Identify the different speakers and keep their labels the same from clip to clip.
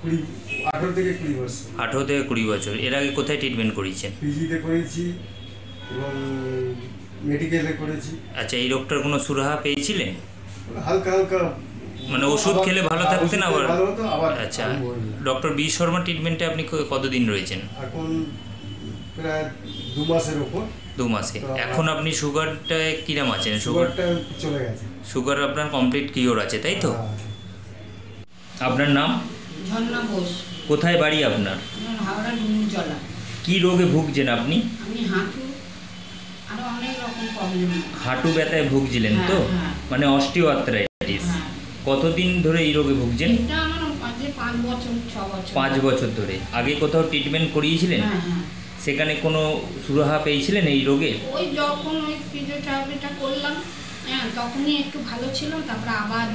Speaker 1: 18 থেকে 20 বছর।
Speaker 2: 18 থেকে 20 বছর। এর আগে কোথায় ট্রিটমেন্ট করিয়েছেন?
Speaker 1: পিজিতে করেছি এবং মেডিকেলে করেছি।
Speaker 2: আচ্ছা, এই রোগটার কোনো সুরাহা পেয়েছিলেন?
Speaker 1: হালকা হালকা,
Speaker 2: মানে ওষুধ খেলে ভালো থাকতেন আবার?
Speaker 1: আচ্ছা,
Speaker 2: ডক্টর বি শর্মা ট্রিটমেন্টে আপনি কতদিন রয়েছেন?
Speaker 1: এখন প্রায় 2 মাসের উপর।
Speaker 2: 2 মাসে। এখন আপনি সুগারটা কিরম আছেন?
Speaker 1: সুগারটা চলে গেছে।
Speaker 2: সুগার আপনার কমপ্লিট কিওর আছে, তাই তো? আপনার নাম?
Speaker 3: ঝর্ণা বোস।
Speaker 2: কোথায় বাড়ি আপনার?
Speaker 3: হাওড়া নুনজলা।
Speaker 2: কি রোগে ভুগছেন আপনি?
Speaker 3: আমি হাঁটু আর অনেক রকম প্রবলেম।
Speaker 2: হাঁটু ব্যথায় ভুগছিলেন তো? মানে অস্টিওআর্থ্রাইটিস। কতদিন ধরে এই রোগে ভুগছেন?
Speaker 3: এটা আমার 5 বছর 6 বছর।
Speaker 2: 5 বছর ধরে। আগে কোথাও ট্রিটমেন্ট করিয়েছিলেন? সেখানে কোনো সুরাহা পেয়েছিলেন এই রোগে?
Speaker 3: ওই যখন ওই ফিজিওথেরাপিটা করলাম, তখনই একটু ভালো ছিল, তারপর আবার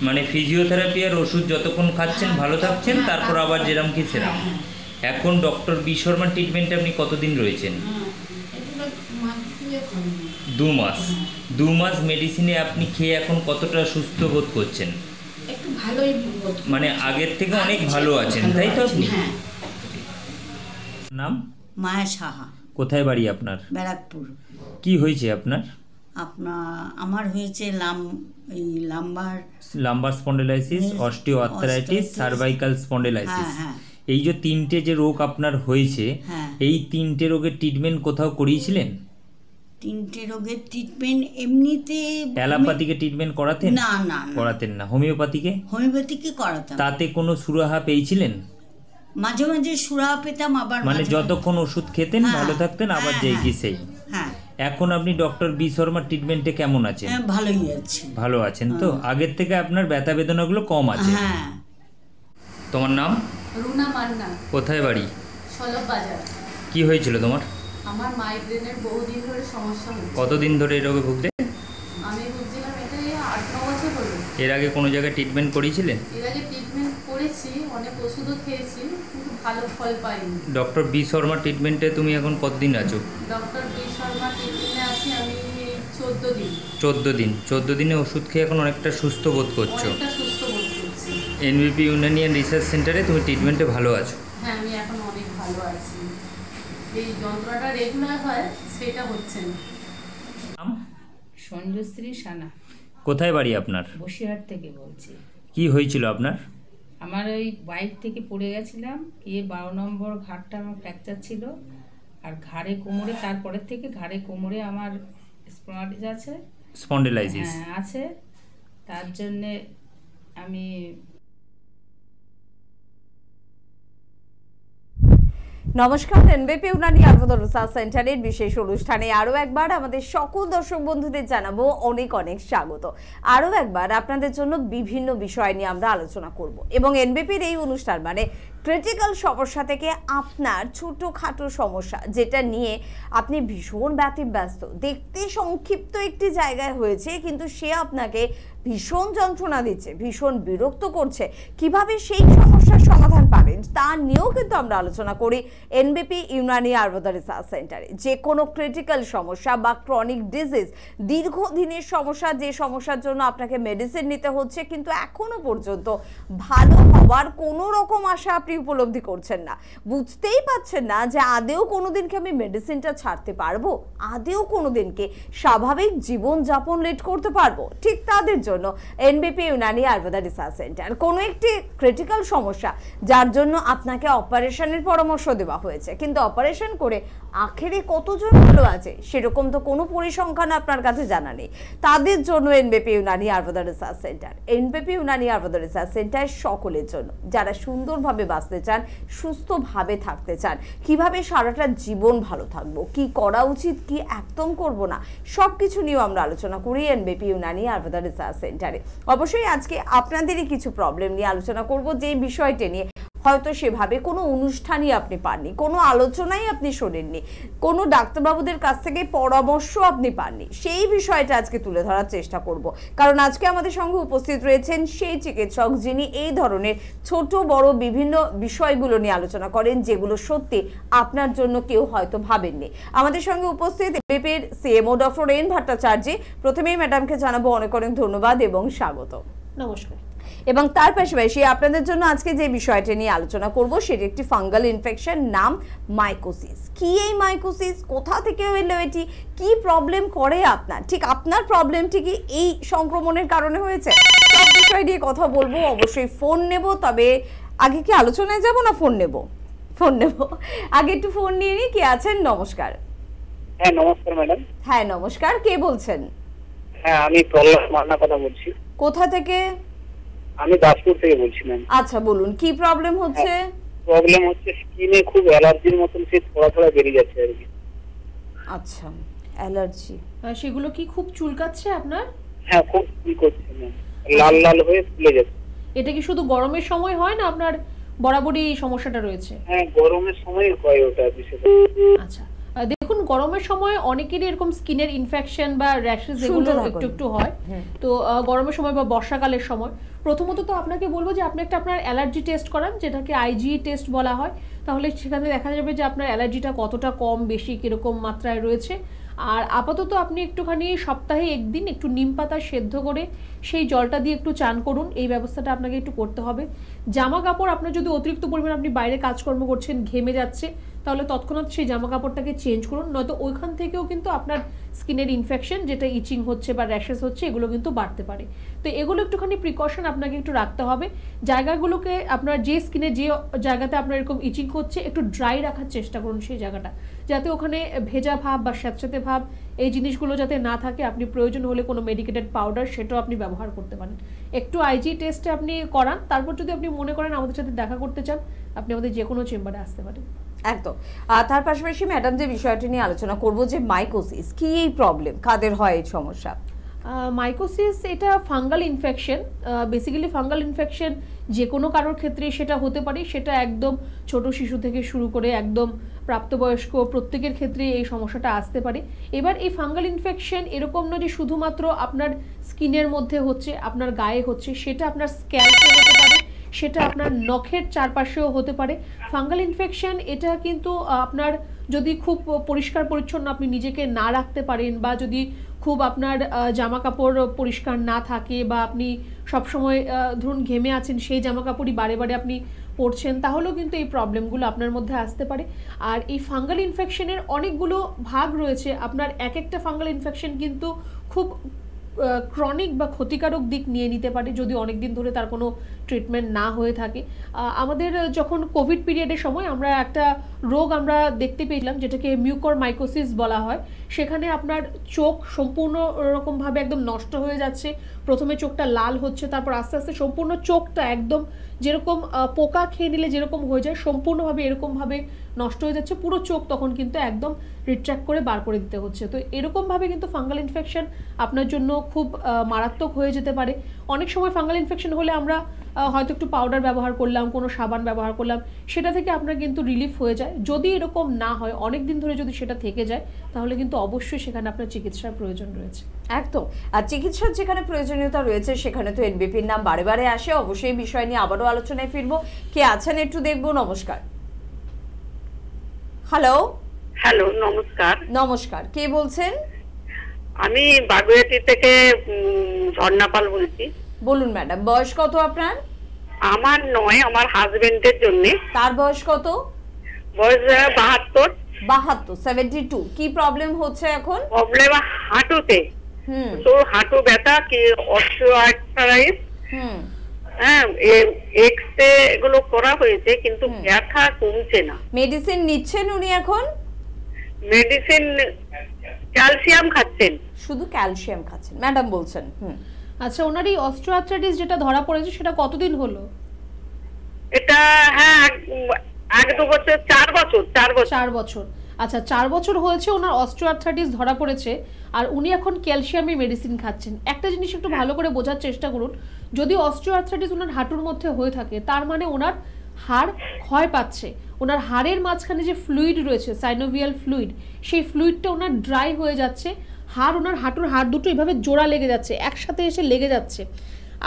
Speaker 2: মানে ফিজিওথেরাপি আর ওষুধ যতক্ষণ খাচ্ছেন ভালো থাকছেন, তারপর আবার যেরকম কি সেরকম। এখন ডক্টর বি শর্মা ট্রিটমেন্টে আপনি কতদিন রয়েছেন? 2 মাস। 2 মাস মেডিসিনে আপনি খেয়ে এখন কতটা সুস্থ বোধ করছেন?
Speaker 3: একটু ভালোই বোধ,
Speaker 2: মানে আগের থেকে অনেক ভালো আছেন, তাই তো? আপনি নাম?
Speaker 4: মায়া সাহা।
Speaker 2: কোথায় বাড়ি আপনার?
Speaker 4: ব্যারাকপুর।
Speaker 2: কি হয়েছে আপনার?
Speaker 4: আমার হয়েছে
Speaker 2: lumber spondylosis, osteoarthritis, cervical spondylosis. এই যে 3টে যে রোগ আপনার হয়েছে, এই 3টে রোগের ট্রিটমেন্ট কোথাও করিয়েছিলেন?
Speaker 4: 3টে রোগের ট্রিটমেন্ট এমনিতে
Speaker 2: অ্যালোপ্যাথিকে ট্রিটমেন্ট করাতেন?
Speaker 4: না না,
Speaker 2: করাতেন না। হোমিওপ্যাথিকে
Speaker 4: করাতাম।
Speaker 2: তাতে কোনো সুরাহা পেয়েছিলেন?
Speaker 4: মাঝে মাঝে সুরাহা পেতাম, আবার
Speaker 2: মানে যতক্ষণ ওষুধ খেতেন ভালো থাকতেন, আবার যেই কি সেই। এখন আপনি ডক্টর বি শর্মা ট্রিটমেন্টে কেমন আছেন?
Speaker 4: ভালোই আছি।
Speaker 2: ভালো আছেন তো? আগের থেকে আপনার ব্যথা বেদনাগুলো কম আছে? তোমার নাম?
Speaker 5: রুনা মান্না।
Speaker 2: কোথায় বাড়ি?
Speaker 5: সলভ বাজার।
Speaker 2: কি হয়েছিল তোমার?
Speaker 5: আমার মাইগ্রেনের বহুদিন ধরে সমস্যা হচ্ছে।
Speaker 2: কতদিন ধরে এই রোগে ভুগতে?
Speaker 5: আমি ভুগছিলাম এটা 8-9 বছর হলো।
Speaker 2: এর আগে কোনো জায়গায় ট্রিটমেন্ট করিয়েছিলেন?
Speaker 5: এর আগে ট্রিটমেন্ট করেছি, অনেক ওষুধও খেয়েছি, কিন্তু ভালো ফল পাইনি।
Speaker 2: ডক্টর বি শর্মা ট্রিটমেন্টে তুমি এখন কতদিন আছো?
Speaker 5: ডক্টর বি শর্মা ট্রিটমেন্টে আছি আমি 14 দিন।
Speaker 2: 14 দিন। 14 দিনে ওষুধ খেয়ে এখন অনেকটা সুস্থ বোধ করছো?
Speaker 5: অনেকটা সুস্থ বোধ করছি।
Speaker 2: এনবিপি ইউনানিয়ান রিসার্চ সেন্টারে তুমি ট্রিটমেন্টে ভালো আছো?
Speaker 5: হ্যাঁ, আমি এখন অনেক ভালো আছি। এই যন্ত্রণাটা রেগুলার হয়, সেটা হচ্ছে না।
Speaker 3: সঞ্জশ্রী সানা।
Speaker 2: কোথায় বাড়ি আপনার?
Speaker 3: বসিরহাট থেকে বলছি।
Speaker 2: কি হয়েছিল আপনার?
Speaker 3: আমার ওই বাইক থেকে পড়ে গেছিলাম, 12 নম্বর ঘাটটা আমার ফ্র্যাকচার ছিল, আর ঘাড়ে কোমরে, তারপরের থেকে ঘাড়ে কোমরে আমার
Speaker 2: স্পন্ডিলাইসিস
Speaker 3: আছে। তার জন্যে আমি
Speaker 6: নমস্কার, এনবিপি ইউনানি আয়ুর্বেদ রিসার্চ সেন্টারের বিশেষ অনুষ্ঠানে আরও একবার আমাদের সকল দর্শক বন্ধুদের জানাবো অনেক অনেক স্বাগত। আরও একবার আপনাদের জন্য বিভিন্ন বিষয় নিয়ে আমরা আলোচনা করব, এবং এনবিপির এই অনুষ্ঠান মানে ক্রিটিক্যাল সমস্যা থেকে আপনার ছোটোখাটো সমস্যা, যেটা নিয়ে আপনি ভীষণ ব্যতিব্যস্ত, দেখতে সংক্ষিপ্ত একটি জায়গায় হয়েছে, কিন্তু সে আপনাকে ভীষণ যন্ত্রণা দিচ্ছে, ভীষণ বিরক্ত করছে, কিভাবে সেই সমস্যার সমাধান পাবেন তা নিয়েও কিন্তু আমরা আলোচনা করি এনবিপি ইউনানি আয়ুর্বেদ রিসার্চ সেন্টারে। যে কোনো ক্রিটিক্যাল সমস্যা বা ক্রনিক ডিজিজ, দীর্ঘদিনের সমস্যা, যে সমস্যার জন্য আপনাকে মেডিসিন নিতে হচ্ছে, কিন্তু এখনো পর্যন্ত ভালো হওয়ার কোনো রকম আশা আপনি উপলব্ধি করছেন না, বুঝতেই পারছেন না যে আদেও কোনোদিনকে আমি মেডিসিনটা ছাড়তে পারবো, আদেও কোনোদিনকে স্বাভাবিক জীবনযাপন লিড করতে পারবো, ঠিক তাদের জন্য এনবিপি ইউনানি আয়ুর্বেদ রিসার্চ সেন্টার। কোনো একটি ক্রিটিক্যাল সমস্যা যার জন্য আপনাকে অপারেশনের পরামর্শ দেওয়া হয়েছে, কিন্তু অপারেশন করে আখেরে কতজন ভালো আছে সেরকম তো কোনো পরিসংখ্যান আপনার কাছে জানা নেই, তাদের জন্য এনবিপি Unani Ayurveda research centre. এনবিপি Unani Ayurveda research centre সকলের জন্য, যারা সুন্দরভাবে বাঁচতে চান, সুস্থভাবে থাকতে চান, কিভাবে সারাটা জীবন ভালো থাকবো, কি করা উচিত, কি একদম করব না, সব কিছু নিয়েও আমরা আলোচনা করি এনবিপি ইউনানি আয়ুর্বেদ রিসার্চ সেন্টারে। অবশ্যই আজকে আপনাদেরই কিছু প্রবলেম নিয়ে আলোচনা করব, যে বিষয়টি নিয়ে হয়তো সেভাবে কোনো অনুষ্ঠানই আপনি পাননি, কোনো আলোচনাই আপনি শোনেননি, কোনো ডাক্তারবাবুদের কাছ থেকে পরামর্শ আপনি পাননি, সেই বিষয়টা আজকে তুলে ধরার চেষ্টা করব। কারণ আজকে আমাদের সঙ্গে উপস্থিত রয়েছেন সেই চিকিৎসক যিনি এই ধরনের ছোট বড় বিভিন্ন বিষয়গুলো নিয়ে আলোচনা করেন, যেগুলো সত্যি আপনার জন্য কেউ হয়তো ভাবেননি। আমাদের সঙ্গে উপস্থিত এনবিপির সিএমও ডক্টর এন ভট্টাচার্য। প্রথমেই ম্যাডামকে জানাবো অনেক অনেক ধন্যবাদ এবং স্বাগত।
Speaker 7: নমস্কার।
Speaker 6: এবং তার পাশাপাশি আপনাদের জন্য আজকে যে বিষয়টা নিয়ে আলোচনা করব সেটি একটি ফাঙ্গাল ইনফেকশন, নাম মাইকোসিস। কি এই মাইকোসিস, কোথা থেকে হলো এটি, কি প্রবলেম করে আপনার, ঠিক আপনার প্রবলেমটি কি এই সংক্রমণের কারণে হয়েছে, সব বিষয় নিয়ে কথা বলবো। অবশ্যই ফোন নেব, তবে আগে কি আলোচনায় যাব না ফোন নেব? ফোন নেব, আগে একটু ফোন নিয়ে নিই। কে আছেন? নমস্কার।
Speaker 7: হ্যাঁ নমস্কার ম্যাডাম।
Speaker 6: হ্যাঁ নমস্কার, কে বলছেন?
Speaker 7: হ্যাঁ আমি প্রহ্লাদ মান্না কথা বলছি।
Speaker 6: কোথা থেকে?
Speaker 7: আমি দাসপুর থেকে বলছি ম্যাম।
Speaker 6: আচ্ছা বলুন, কি প্রবলেম হচ্ছে?
Speaker 7: প্রবলেম হচ্ছে স্কিনে খুব অ্যালার্জির মতন সে থোড়া থোড়া বেরিয়ে যাচ্ছে আর কি।
Speaker 6: আচ্ছা, অ্যালার্জি।
Speaker 5: সেগুলো কি খুব চুলকাচ্ছে আপনার?
Speaker 7: হ্যাঁ খুব কি করছে ম্যাম, লাল লাল হয়ে ফুলে যাচ্ছে।
Speaker 5: এটা কি শুধু গরমের সময় হয় না আপনার বরাবরই এই সমস্যাটা রয়েছে?
Speaker 7: হ্যাঁ গরমের সময় হয় ওটা বিশেষ।
Speaker 5: আচ্ছা দেখুন, গরমের সময় অনেকেরই এরকম স্কিনের ইনফেকশন বা র্যাশেস এগুলো একটু একটু হয়। তো গরমের সময় বা বর্ষাকালের সময় প্রথমত তো আপনাকে বলবো যে আপনি একটা আপনার অ্যালার্জি টেস্ট করান, যেটাকে আইজিই টেস্ট বলা হয়। তাহলে সেখানে দেখা যাবে যে আপনার অ্যালার্জিটা কতটা কম বেশি কিরকম মাত্রায় রয়েছে। আর আপাতত আপনি একটুখানি সপ্তাহে একদিন একটু নিম পাতা সেদ্ধ করে সেই জলটা দিয়ে একটু চান করুন, এই ব্যবস্থাটা আপনাকে একটু করতে হবে। জামা কাপড় আপনার যদি অতিরিক্ত পরিমাণে আপনি বাইরে কাজকর্ম করছেন, ঘেমে যাচ্ছে, তাহলে তৎক্ষণাৎ সেই জামা কাপড়টাকে চেঞ্জ করুন, নয়তো ওইখান থেকেও কিন্তু আপনার স্কিনের ইনফেকশন, যেটা ইচিং হচ্ছে বা র্যাশেস হচ্ছে, এগুলো কিন্তু বাড়তে পারে। তো এগুলো একটুখানি প্রিকশন আপনাকে একটু রাখতে হবে। জায়গাগুলোকে আপনার যে স্কিনে যে জায়গাতে আপনার এরকম ইচিং হচ্ছে একটু ড্রাই রাখার চেষ্টা করুন সেই জায়গাটা, যাতে ওখানে ভেজা ভাব বা স্যাঁতস্যাঁতে ভাব এই জিনিসগুলো যাতে না থাকে। আপনি প্রয়োজন হলে কোনো মেডিকেটেড পাউডার সেটাও আপনি ব্যবহার করতে পারেন। একটু আইজি টেস্টে আপনি করান, তারপর যদি আপনি মনে করেন আমাদের সাথে দেখা করতে চান, আপনি আমাদের যে কোনো চেম্বারে আসতে পারেন।
Speaker 6: একদম। তার পাশাপাশি ম্যাডাম যে বিষয়টি নিয়ে আলোচনা করব যে মাইকোসিস, কি এই প্রবলেম, কাদের হয় এই সমস্যা?
Speaker 5: মাইকোসিস এটা fungal infection. Basically fungal infection যে কোনো কারোর ক্ষেত্রে সেটা হতে পারে, সেটা একদম ছোট শিশু থেকে শুরু করে একদম প্রাপ্তবয়স্ক প্রত্যেকের ক্ষেত্রে এই সমস্যাটা আসতে পারে। এবার এই ফাঙ্গাল ইনফেকশন এরকম নয় যে শুধুমাত্র আপনার স্কিনের মধ্যে হচ্ছে, আপনার গায়ে হচ্ছে, সেটা আপনার স্ক্যাল্পে হতে পারে, সেটা আপনার নখের চারপাশেও হতে পারে। ফাঙ্গাল ইনফেকশন এটা কিন্তু আপনার যদি খুব পরিষ্কার পরিচ্ছন্ন আপনি নিজেকে না রাখতে পারেন, বা যদি খুব আপনার জামা কাপড় পরিষ্কার না থাকে, বা আপনি সবসময় ধরুন ঘেমে আছেন, সেই জামা কাপড়ই বারে বারে আপনি পড়ছেন, তাহলেও কিন্তু এই প্রবলেমগুলো আপনার মধ্যে আসতে পারে। আর এই ফাঙ্গাল ইনফেকশনের অনেকগুলো ভাগ রয়েছে। আপনার এক একটা ফাঙ্গাল ইনফেকশন কিন্তু খুব ক্রনিক বা ক্ষতিকারক দিক নিয়ে নিতে পারে যদি অনেক দিন ধরে তার কোনো ট্রিটমেন্ট না হয়ে থাকে। আমাদের যখন কোভিড পিরিয়ডের সময় আমরা একটা রোগ আমরা দেখতে পেয়েছিলাম, যেটাকে মিউকরমাইকোসিস বলা হয়। সেখানে আপনার চোখ সম্পূর্ণ রকমভাবে একদম নষ্ট হয়ে যাচ্ছে। প্রথমে চোখটা লাল হচ্ছে, তারপর আস্তে আস্তে সম্পূর্ণ চোখটা একদম যেরকম পোকা খেয়ে নিলে যেরকম হয়ে যায়, সম্পূর্ণভাবে এরকমভাবে নষ্ট হয়ে যাচ্ছে। পুরো চোখ তখন কিন্তু একদম রিট্র্যাক্ট করে বার করে দিতে হচ্ছে। তো এরকমভাবে কিন্তু ফাঙ্গাল ইনফেকশন আপনার জন্য খুব মারাত্মক হয়ে যেতে পারে। অনেক সময় ফাঙ্গাল ইনফেকশন হলে আমরা হয়তো একটু পাউডার ব্যবহার করলাম, কোনো সাবান ব্যবহার করলাম, সেটা থেকে আপনার কিন্তু রিলিফ হয়ে যায়। যদি এরকম না হয়, অনেক দিন ধরে যদি সেটা থেকে যায়, তাহলে কিন্তু অবশ্যই সেখানে আপনার চিকিৎসার প্রয়োজন রয়েছে।
Speaker 6: একদম। আর চিকিৎসার যেখানে প্রয়োজনীয়তা রয়েছে সেখানে তো এনবিপির নাম বারে বারে আসে। অবশ্যই বিষয় নিয়ে আবারও আলোচনায় ফিরবো। কে আছেন একটু দেখবো। নমস্কার। হ্যালো।
Speaker 8: হ্যালো, নমস্কার।
Speaker 6: নমস্কার, কে বলছেন?
Speaker 8: আমি বাগুইয়াটি থেকে ঝর্ণাপাল বলছি।
Speaker 6: বলুন ম্যাডাম, বয়স কত আপনার?
Speaker 8: আমার নয়, আমার হাজবেন্ডের জন্য।
Speaker 6: তার বয়স কত?
Speaker 8: বয়স 72।
Speaker 6: 72, কি প্রবলেম হচ্ছে এখন?
Speaker 8: প্রবলেম হাঁটুতে। তো হাঁটু ব্যথা, কি অস্টিওআর্থ্রাইটিস। হ্যাঁ, এক্সরে এগুলো করা হয়েছে, কিন্তু ব্যথা কমছে না।
Speaker 6: মেডিসিন নিচ্ছেন উনি এখন?
Speaker 8: মেডিসিন ক্যালসিয়াম খাচ্ছেন।
Speaker 6: শুধু ক্যালসিয়াম খাচ্ছেন ম্যাডাম বলছেন?
Speaker 5: আচ্ছা, ওনার এই অস্টিওআর্থ্রাইটিস যেটা ধরা পড়েছে সেটা কতদিন হলো?
Speaker 8: এটা হ্যাঁ 1-2 বছর, 4 বছর।
Speaker 5: 4 বছর। আচ্ছা, 4 বছর হয়েছে ওনার অস্টিওআর্থ্রাইটিস ধরা পড়েছে, আর উনি এখন ক্যালসিয়ামের মেডিসিন খাচ্ছেন। একটা জিনিস একটু ভালো করে বোঝার চেষ্টা করুন, যদি অস্টিওআর্থ্রাইটিস ওনার হাঁটুর মধ্যে হয়ে থাকে, তার মানে ওনার হাড় ক্ষয় পাচ্ছে। ওনার হাড়ের মাঝখানে যে ফ্লুইড রয়েছে, সাইনোভিয়াল ফ্লুইড, সেই ফ্লুইডটা ওনার ড্রাই হয়ে যাচ্ছে। ওনার হাঁটুর হাড় দুটো এইভাবে জোড়া লেগে যাচ্ছে, একসাথে এসে লেগে যাচ্ছে।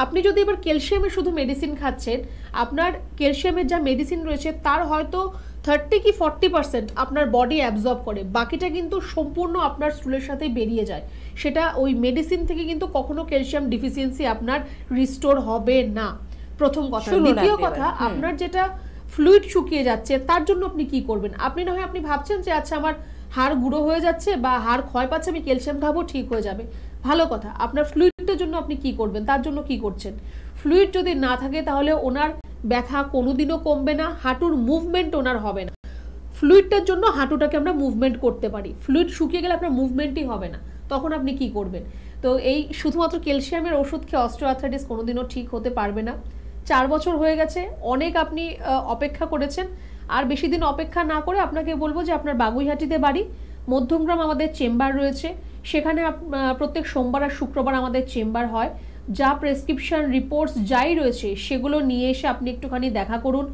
Speaker 5: আপনি যদি এবার ক্যালসিয়ামের শুধু মেডিসিন খাচ্ছেন, আপনার ক্যালসিয়ামের যা মেডিসিন রয়েছে তার হয়তো 30 কি 40% আপনার বডি অ্যাবজর্ব করে, বাকিটা কিন্তু সম্পূর্ণ আপনার স্টুলের সাথে বেরিয়ে যায়। সেটা ওই মেডিসিন থেকে কিন্তু কখনো ক্যালসিয়াম ডিফিসিয়েন্সি আপনার রিস্টোর হবে না। প্রথম কথা। দ্বিতীয় কথা, আপনার যেটা ফ্লুইড শুকিয়ে যাচ্ছে তার জন্য আপনি কি করবেন? আপনি না হয় আপনি ভাবছেন যে আচ্ছা আমার হাড় গুঁড়ো হয়ে যাচ্ছে বা হাড় ক্ষয় পাচ্ছে, আমি ক্যালসিয়াম খাবো, ঠিক হয়ে যাবে, ভালো কথা। আপনার ফ্লুইডের জন্য আপনি কি করবেন? তার জন্য কি করছেন? ফ্লুইড যদি না থাকে তাহলে ওনার ব্যথা কোনোদিনও কমবে না, হাঁটুর মুভমেন্ট ওনার হবে না। ফ্লুইডটার জন্য হাঁটুটাকে আমরা মুভমেন্ট করতে পারি, ফ্লুইড শুকিয়ে গেলে আপনার মুভমেন্টই হবে না, তখন আপনি কি করবেন? তো এই শুধুমাত্র ক্যালসিয়ামের ওষুধ খেয়ে অস্টিওআর্থ্রাইটিস কোনোদিনও ঠিক হতে পারবে না। 4 বছর হয়ে গেছে, অনেক আপনি অপেক্ষা করেছেন, আর বেশি দিন অপেক্ষা না করে আপনাকে বলবো যে আপনার বাগুইহাটিতে বাড়ি, মধ্যমগ্রাম আমাদের চেম্বার রয়েছে, সেখানে প্রত্যেক সোমবার আর শুক্রবার আমাদের চেম্বার হয়। যা প্রেসক্রিপশন রিপোর্টস যাই রয়েছে সেগুলো নিয়ে এসে আপনি একটুখানি দেখা করুন।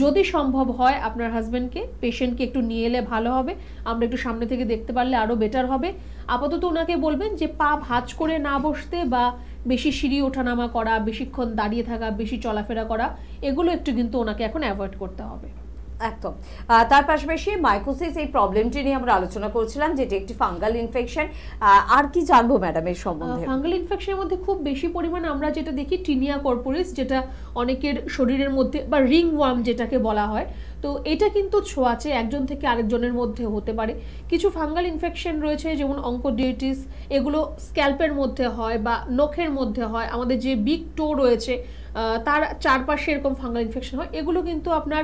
Speaker 5: যদি সম্ভব হয় আপনার হাজব্যান্ডকে, পেশেন্টকে একটু নিয়ে এলে ভালো হবে, আমরা একটু সামনে থেকে দেখতে পারলে আরও বেটার হবে। আপাতত ওনাকে বলবেন যে পা ভাঁজ করে না বসতে বা বেশি সিঁড়ি ওঠানামা করা, বেশিক্ষণ দাঁড়িয়ে থাকা, বেশি চলাফেরা করা, এগুলো একটু কিন্তু ওনাকে এখন অ্যাভয়েড করতে হবে।
Speaker 6: একদম। তার পাশাপাশি মাইকোসিস এই প্রবলেমটি নিয়ে আমরা আলোচনা করছিলাম, যেটি একটি ফাঙ্গাল ইনফেকশন। আর কি জানবো ম্যাডাম এর সম্বন্ধে?
Speaker 5: ফাঙ্গাল ইনফেকশনের মধ্যে খুব বেশি পরিমাণে আমরা যেটা দেখি টিনিয়া কর্পোরিস, যেটা অনেকের শরীরের মধ্যে, বা রিং ওয়ার্ম যেটাকে বলা হয়, তো এটা কিন্তু ছোঁয়াচে একজন থেকে আরেকজনের মধ্যে হতে পারে। কিছু ফাঙ্গাল ইনফেকশন রয়েছে যেমন অঙ্কোডিয়েটিস, এগুলো স্ক্যাল্পের মধ্যে হয় বা নখের মধ্যে হয়, আমাদের যে বিগ টো রয়েছে তার চারপাশে এরকম ফাঙ্গাল ইনফেকশন হয়। এগুলো কিন্তু আপনার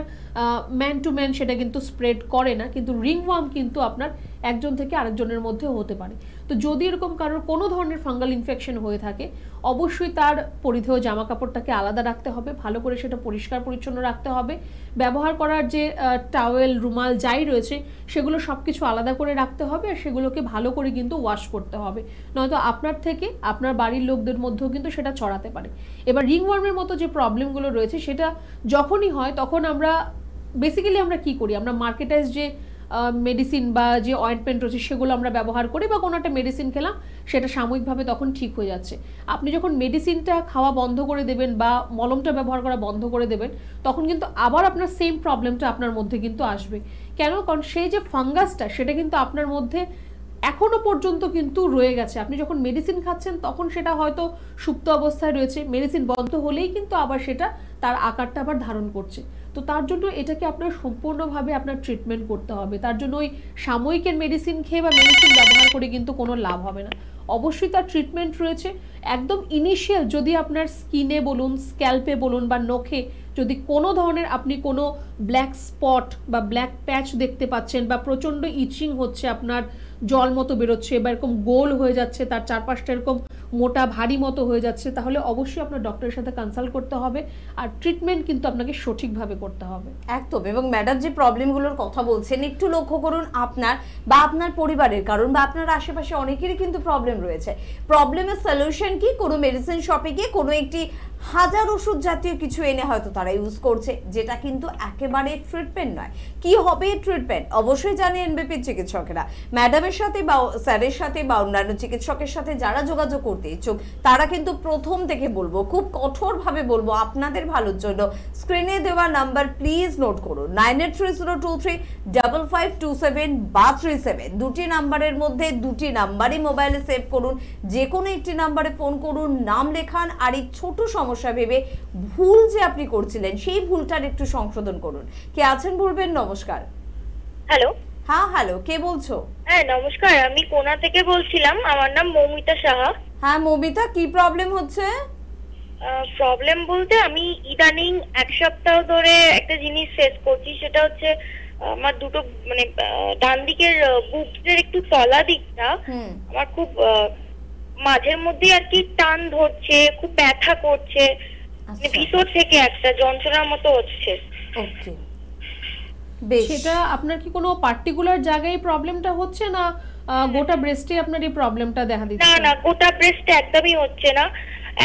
Speaker 5: ম্যান টু ম্যান সেটা কিন্তু স্প্রেড করে না, কিন্তু রিংওয়ার্ম কিন্তু আপনার একজন থেকে আরেকজনের মধ্যে হতে পারে। তো যদি এরকম কারোর কোনো ধরনের ফাঙ্গাল ইনফেকশন হয়ে থাকে, অবশ্যই তার পরিধেয় জামা কাপড়টাকে আলাদা রাখতে হবে, ভালো করে সেটা পরিষ্কার পরিচ্ছন্ন রাখতে হবে। ব্যবহার করার যে টাওয়েল, রুমাল যাই রয়েছে সেগুলো সব কিছু আলাদা করে রাখতে হবে, আর সেগুলোকে ভালো করে কিন্তু ওয়াশ করতে হবে, নয়তো আপনার থেকে আপনার বাড়ির লোকদের মধ্যেও কিন্তু সেটা ছড়াতে পারে। এবার রিংওয়ার্মের মতো যে প্রবলেমগুলো রয়েছে সেটা যখনই হয় তখন আমরা বেসিক্যালি আমরা কি করি, আমরা মার্কেটাইজ যে মেডিসিন বা যে অয়েন্টমেন্ট রয়েছে সেগুলো আমরা ব্যবহার করি, বা কোনো একটা মেডিসিন খেলাম সেটা সাময়িকভাবে তখন ঠিক হয়ে যাচ্ছে। আপনি যখন মেডিসিনটা খাওয়া বন্ধ করে দেবেন বা মলমটা ব্যবহার করা বন্ধ করে দেবেন, তখন কিন্তু আবার আপনার সেম প্রবলেমটা আপনার মধ্যে কিন্তু আসবে। কেন? কারণ সেই যে ফাঙ্গাসটা সেটা কিন্তু আপনার মধ্যে এখনো পর্যন্ত কিন্তু রয়ে গেছে। আপনি যখন মেডিসিন খাচ্ছেন তখন সেটা হয়তো সুপ্ত অবস্থায় রয়েছে, মেডিসিন বন্ধ হলেই কিন্তু আবার সেটা তার আকারটা আবার ধারণ করছে। তো তার জন্য এটাকে আপনার সম্পূর্ণভাবে আপনার ট্রিটমেন্ট করতে হবে। তার জন্য ওই সাময়িকের মেডিসিন খেয়ে বা মেডিসিন ব্যবহার করে কিন্তু কোনো লাভ হবে না, অবশ্যই তার ট্রিটমেন্ট রয়েছে। একদম ইনিশিয়াল যদি আপনার স্কিনে বলুন, স্ক্যাল্পে বলুন বা নখে যদি কোনো ধরনের আপনি কোনো ব্ল্যাক স্পট বা ব্ল্যাক প্যাচ দেখতে পাচ্ছেন, বা প্রচণ্ড ইচিং হচ্ছে, আপনার জল মতো বেরোচ্ছে বা এরকম গোল হয়ে যাচ্ছে, তার চারপাশটা এরকম মোটা ভারী মতো হয়ে যাচ্ছে, তাহলে অবশ্যই আপনার ডক্টরের সাথে কনসাল্ট করতে হবে, আর ট্রিটমেন্ট কিন্তু আপনাকে সঠিকভাবে করতে হবে।
Speaker 6: একদম। এবং ম্যাডাম যে প্রবলেমগুলোর কথা বলছেন একটু লক্ষ্য করুন, আপনার বা আপনার পরিবারের কারণ বা আপনার আশেপাশে অনেকেরই কিন্তু প্রবলেম রয়েছে। প্রবলেমের সলিউশন কি? কোনো মেডিসিন শপে গিয়ে কোনো একটি হাজার ওষুধ জাতীয় কিছু এনে হয়তো তারা ইউজ করছে, যেটা কিন্তু একেবারে ট্রিটমেন্ট নয়। কি হবে ট্রিটমেন্ট? অবশ্যই জানে এনবিপির চিকিৎসকেরা। ম্যাডামের সাথে বা স্যারের সাথে বা অন্যান্য চিকিৎসকের সাথে যারা যোগাযোগ করতে ইচ্ছুক তারা কিন্তু প্রথম থেকে বলবো, খুব কঠোরভাবে বলবো, আপনাদের ভালোর জন্য স্ক্রিনে দেওয়া নাম্বার প্লিজ নোট করুন, 9830235527 বা 37। দুটি নাম্বারের মধ্যে দুটি নাম্বারই মোবাইলে সেভ করুন, যে কোনো একটি নাম্বারে ফোন করুন, নাম লেখান, আর এই ছোট সমস্যা ভেবে ভুল যে আপনি করছিলেন সেই ভুলটার একটু সংশোধন করুন। কে আছেন বলবেন? নমস্কার।
Speaker 9: হ্যালো।
Speaker 6: হ্যাঁ হ্যালো, কে বলছো?
Speaker 9: হ্যাঁ নমস্কার, আমি কোনা থেকে বলছিলাম, আমার নাম মৌমিতা সাহা।
Speaker 6: হ্যাঁ মৌমিতা, কি প্রবলেম হচ্ছে?
Speaker 9: প্রবলেম বলতে আমি ইদানিং 1 সপ্তাহ ধরে একটা জিনিস ফেস করছি, সেটা হচ্ছে আমার দুটো মানে ডান দিকের বুকের একটু তলা দিকটা আমার খুব মাঝের মধ্যে আর কি টান ধরছে, খুব ব্যথা করছে, মানে ভিতর থেকে একটা যন্ত্রণার মতো হচ্ছে।
Speaker 6: ওকে,
Speaker 5: সেটা আপনার কি কোনো পার্টিকুলার জায়গায় প্রবলেমটা হচ্ছে, না গোটা ব্রেস্টে আপনার এই প্রবলেমটা দেখা দিচ্ছে?
Speaker 9: না না, গোটা ব্রেস্টে একদমই হচ্ছে না,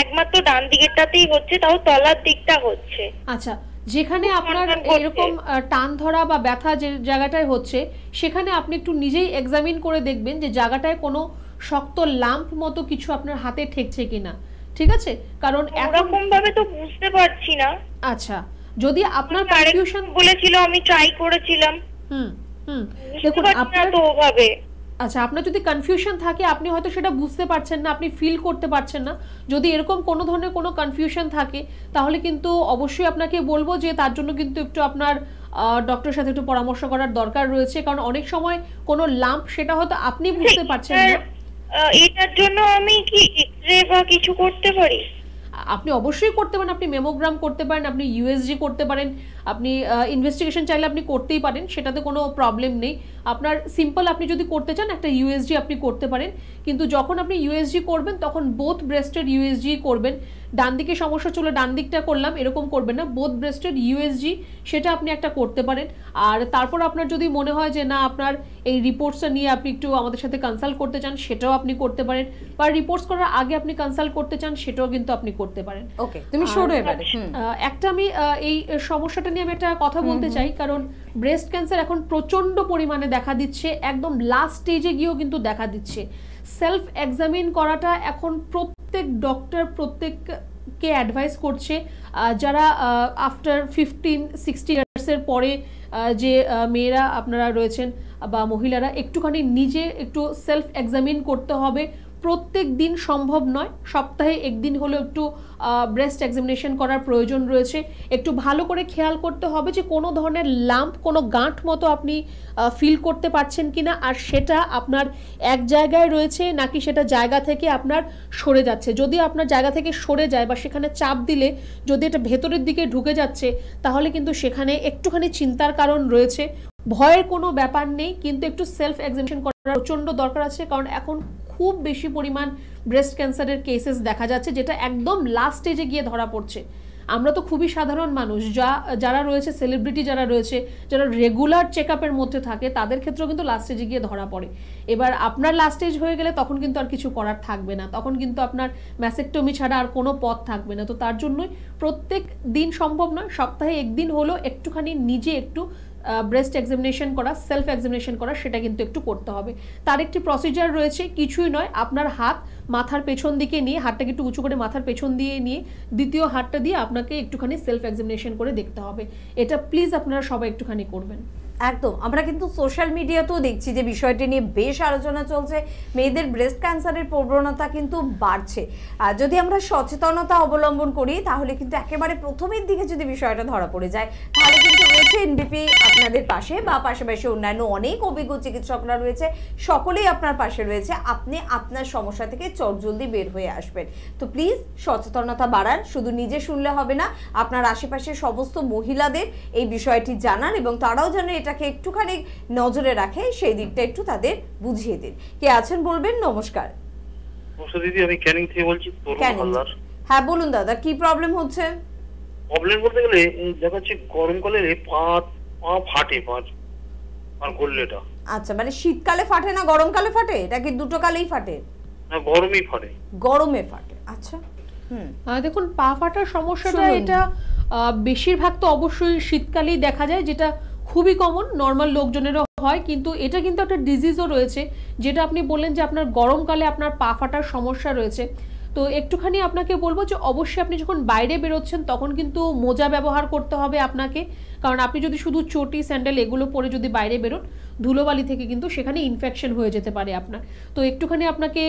Speaker 9: একমাত্র ডান দিকেরটাতেই হচ্ছে, তাও তলার দিকটা হচ্ছে।
Speaker 5: আচ্ছা, যেখানে আপনার এরকম টান ধরা বা ব্যথা যে জায়গাটায় হচ্ছে সেখানে আপনি একটু নিজেই এক্সামিন করে দেখবেন যে জায়গাটায় কোনো শক্ত লাম্প মতো কিছু আপনার হাতে ঠেকছে কিনা, ঠিক আছে? কারণ
Speaker 9: এরকম ভাবে তো বুঝতে পারছি না।
Speaker 5: আচ্ছা, যদি আপনার কনফিউশন
Speaker 9: বলেছিল, আমি ট্রাই করেছিলাম।
Speaker 5: দেখুন আপনার
Speaker 9: তো ওভাবে
Speaker 5: আচ্ছা, আপনার যদি কনফিউশন থাকে, আপনি হয়তো সেটা বুঝতে পারছেন না, আপনি ফিল করতে পারছেন না, যদি এরকম কোনো ধরনের কোনো কনফিউশন থাকে তাহলে কিন্তু অবশ্যই আপনাকে বলবো যে তার জন্য কিন্তু একটু আপনার ডক্টরের সাথে একটু পরামর্শ করার দরকার রয়েছে, কারণ অনেক সময় কোনো লাম্প সেটা হয়তো আপনি বুঝতে পারছেন না।
Speaker 9: এটার জন্য আমি কি এক্সরে বা কিছু করতে পারি?
Speaker 5: আপনি অবশ্যই করতে পারেন, আপনি মেমোগ্রাম করতে পারেন, আপনি ইউএসজি করতে পারেন, আপনি ইনভেস্টিগেশন চাইলে আপনি করতেই পারেন, সেটাতে কোনো প্রবলেম নেই। আপনার সিম্পল আপনি যদি করতে চান একটা ইউএসজি আপনি করতে পারেন, কিন্তু যখন আপনি ইউএসজি করবেন তখন বোথ ব্রেস্টের ইউএসজি করবেন। ডান দিকে সমস্যা চলে ডান দিকটা করলাম এরকম করবেন না, বোথ ব্রেস্টের ইউএসজি সেটা আপনি একটা করতে পারেন। আর তারপর আপনার যদি মনে হয় যে না আপনার এই রিপোর্টসটা নিয়ে আপনি একটু আমাদের সাথে কনসাল্ট করতে চান সেটাও আপনি করতে পারেন, বা রিপোর্টস করার আগে আপনি কনসাল্ট করতে চান সেটাও কিন্তু আপনি করতে পারেন।
Speaker 6: ওকে, তুমি শুরু এবারে।
Speaker 5: একটা আমি এই সমস্যাটা নিয়ে আমি একটা কথা বলতে চাই, কারণ ব্রেস্ট ক্যান্সার এখন প্রচন্ড পরিমাণে দেখা দিচ্ছে, একদম লাস্ট স্টেজে গিয়েও কিন্তু দেখা দিচ্ছে। সেলফ এক্সামিন করাটা এখন প্রত্যেক ডক্টর প্রত্যেককে অ্যাডভাইস করছে, যারা আফটার 15-16 ইয়ার্সের পরে যে মেয়েরা আপনারা রয়েছেন বা মহিলারা একটুখানি নিজে একটু সেলফ এক্সামিন করতে হবে। প্রত্যেক দিন সম্ভব নয়, সপ্তাহে একদিন হলেও একটু ব্রেস্ট এক্সামিনেশন করার প্রয়োজন রয়েছে। একটু ভালো করে খেয়াল করতে হবে যে কোনো ধরনের লাম্প, কোনো গাঁট মতো আপনি ফিল করতে পারছেন কিনা, আর সেটা আপনার এক জায়গায় রয়েছে নাকি সেটা জায়গা থেকে আপনার সরে যাচ্ছে। যদি আপনার জায়গা থেকে সরে যায় বা সেখানে চাপ দিলে যদি এটা ভেতরের দিকে ঢুকে যাচ্ছে তাহলে কিন্তু সেখানে একটুখানি চিন্তার কারণ রয়েছে। ভয়ের কোনো ব্যাপার নেই, কিন্তু একটু সেলফ এক্সামিনেশন করার প্রচণ্ড দরকার আছে, কারণ এখন খুব বেশি পরিমাণ ব্রেস্ট ক্যান্সারের কেসেস দেখা যাচ্ছে যেটা একদম লাস্ট স্টেজে গিয়ে ধরা পড়ছে। আমরা তো খুবই সাধারণ মানুষ, যারা রয়েছে সেলিব্রিটি যারা রয়েছে, যারা রেগুলার চেক আপের মধ্যে থাকে, তাদের ক্ষেত্রেও কিন্তু লাস্ট স্টেজে গিয়ে ধরা পড়ে। এবার আপনার লাস্ট স্টেজ হয়ে গেলে তখন কিন্তু আর কিছু করার থাকবে না, তখন কিন্তু আপনার ম্যাসেক্টমি ছাড়া আর কোনো পথ থাকবে না। তো তার জন্যই প্রত্যেক দিন সম্ভব নয়, সপ্তাহে একদিন হলেও একটুখানি নিজে একটু ব্রেস্ট এক্সামিনেশন করা, সেলফ এক্সামিনেশন করা, সেটা কিন্তু একটু করতে হবে। তার একটি প্রসিজার রয়েছে, কিছুই নয়, আপনার হাত মাথার পেছন দিকে নিয়ে, হাতটাকে একটু উঁচু করে মাথার পেছন দিয়ে নিয়ে দ্বিতীয় হাতটা দিয়ে আপনাকে একটুখানি সেলফ এক্সামিনেশন করে দেখতে হবে। এটা প্লিজ আপনারা সবাই একটুখানি করবেন।
Speaker 6: একদম, আমরা কিন্তু সোশ্যাল মিডিয়াতেও দেখছি যে বিষয়টি নিয়ে বেশ আলোচনা চলছে, মেয়েদের ব্রেস্ট ক্যান্সারের প্রবণতা কিন্তু বাড়ছে। আর যদি আমরা সচেতনতা অবলম্বন করি তাহলে কিন্তু একেবারে প্রথমের দিকে যদি বিষয়টা ধরা পড়ে যায় তাহলে কিন্তু রয়েছে এনবিপি আপনাদের পাশে, বা পাশাপাশি অন্যান্য অনেক অভিজ্ঞ চিকিৎসকরা রয়েছে, সকলেই আপনার পাশে রয়েছে। আপনি আপনার সমস্যা থেকে চটজলদি বের হয়ে আসবেন। তো প্লিজ সচেতনতা বাড়ান, শুধু নিজে শুনলে হবে না, আপনার আশেপাশের সমস্ত মহিলাদের এই বিষয়টি জানান এবং তারাও যেন এটাকে একটুখানি নজরে রাখে, সেই দিকটা একটু তাদের বুঝিয়ে দিন। কে আছেন বলবেন? নমস্কার।
Speaker 7: দিদি, আমি ক্যানিং থেকে বলছি।
Speaker 6: হ্যাঁ বলুন দাদা, কি প্রবলেম হচ্ছে?
Speaker 7: প্রবলেম বলতে গেলে দেখা যাচ্ছে গরমকালে পা ফাটে, আর গল্লেটা।
Speaker 6: আচ্ছা, মানে শীতকালে ফাটে না গরমকালে ফাটে? এটা কি দুটো কালেই ফাটে?
Speaker 7: না, গরমেই ফাটে।
Speaker 6: গরমে ফাটে, আচ্ছা।
Speaker 5: দেখুন, পা ফাটার সমস্যাটা এটা বেশিরভাগ তো অবশ্যই শীতকালেই দেখা যায়, যেটা খুবই কমন, নর্মাল লোকজনেরও হয়, কিন্তু এটা কিন্তু একটা ডিজিজও রয়েছে যেটা আপনি বললেন যে আপনার গরমকালে আপনার পা ফাটার সমস্যা রয়েছে। তো একটুখানি আপনাকে বলবো যে অবশ্যই আপনি যখন বাইরে বেরোচ্ছেন তখন কিন্তু মোজা ব্যবহার করতে হবে আপনাকে, কারণ আপনি যদি শুধু চটি স্যান্ডেল এগুলো পরে যদি বাইরে বেরোন ধুলোবালি থেকে কিন্তু সেখানে ইনফেকশন হয়ে যেতে পারে আপনার। তো একটুখানি আপনাকে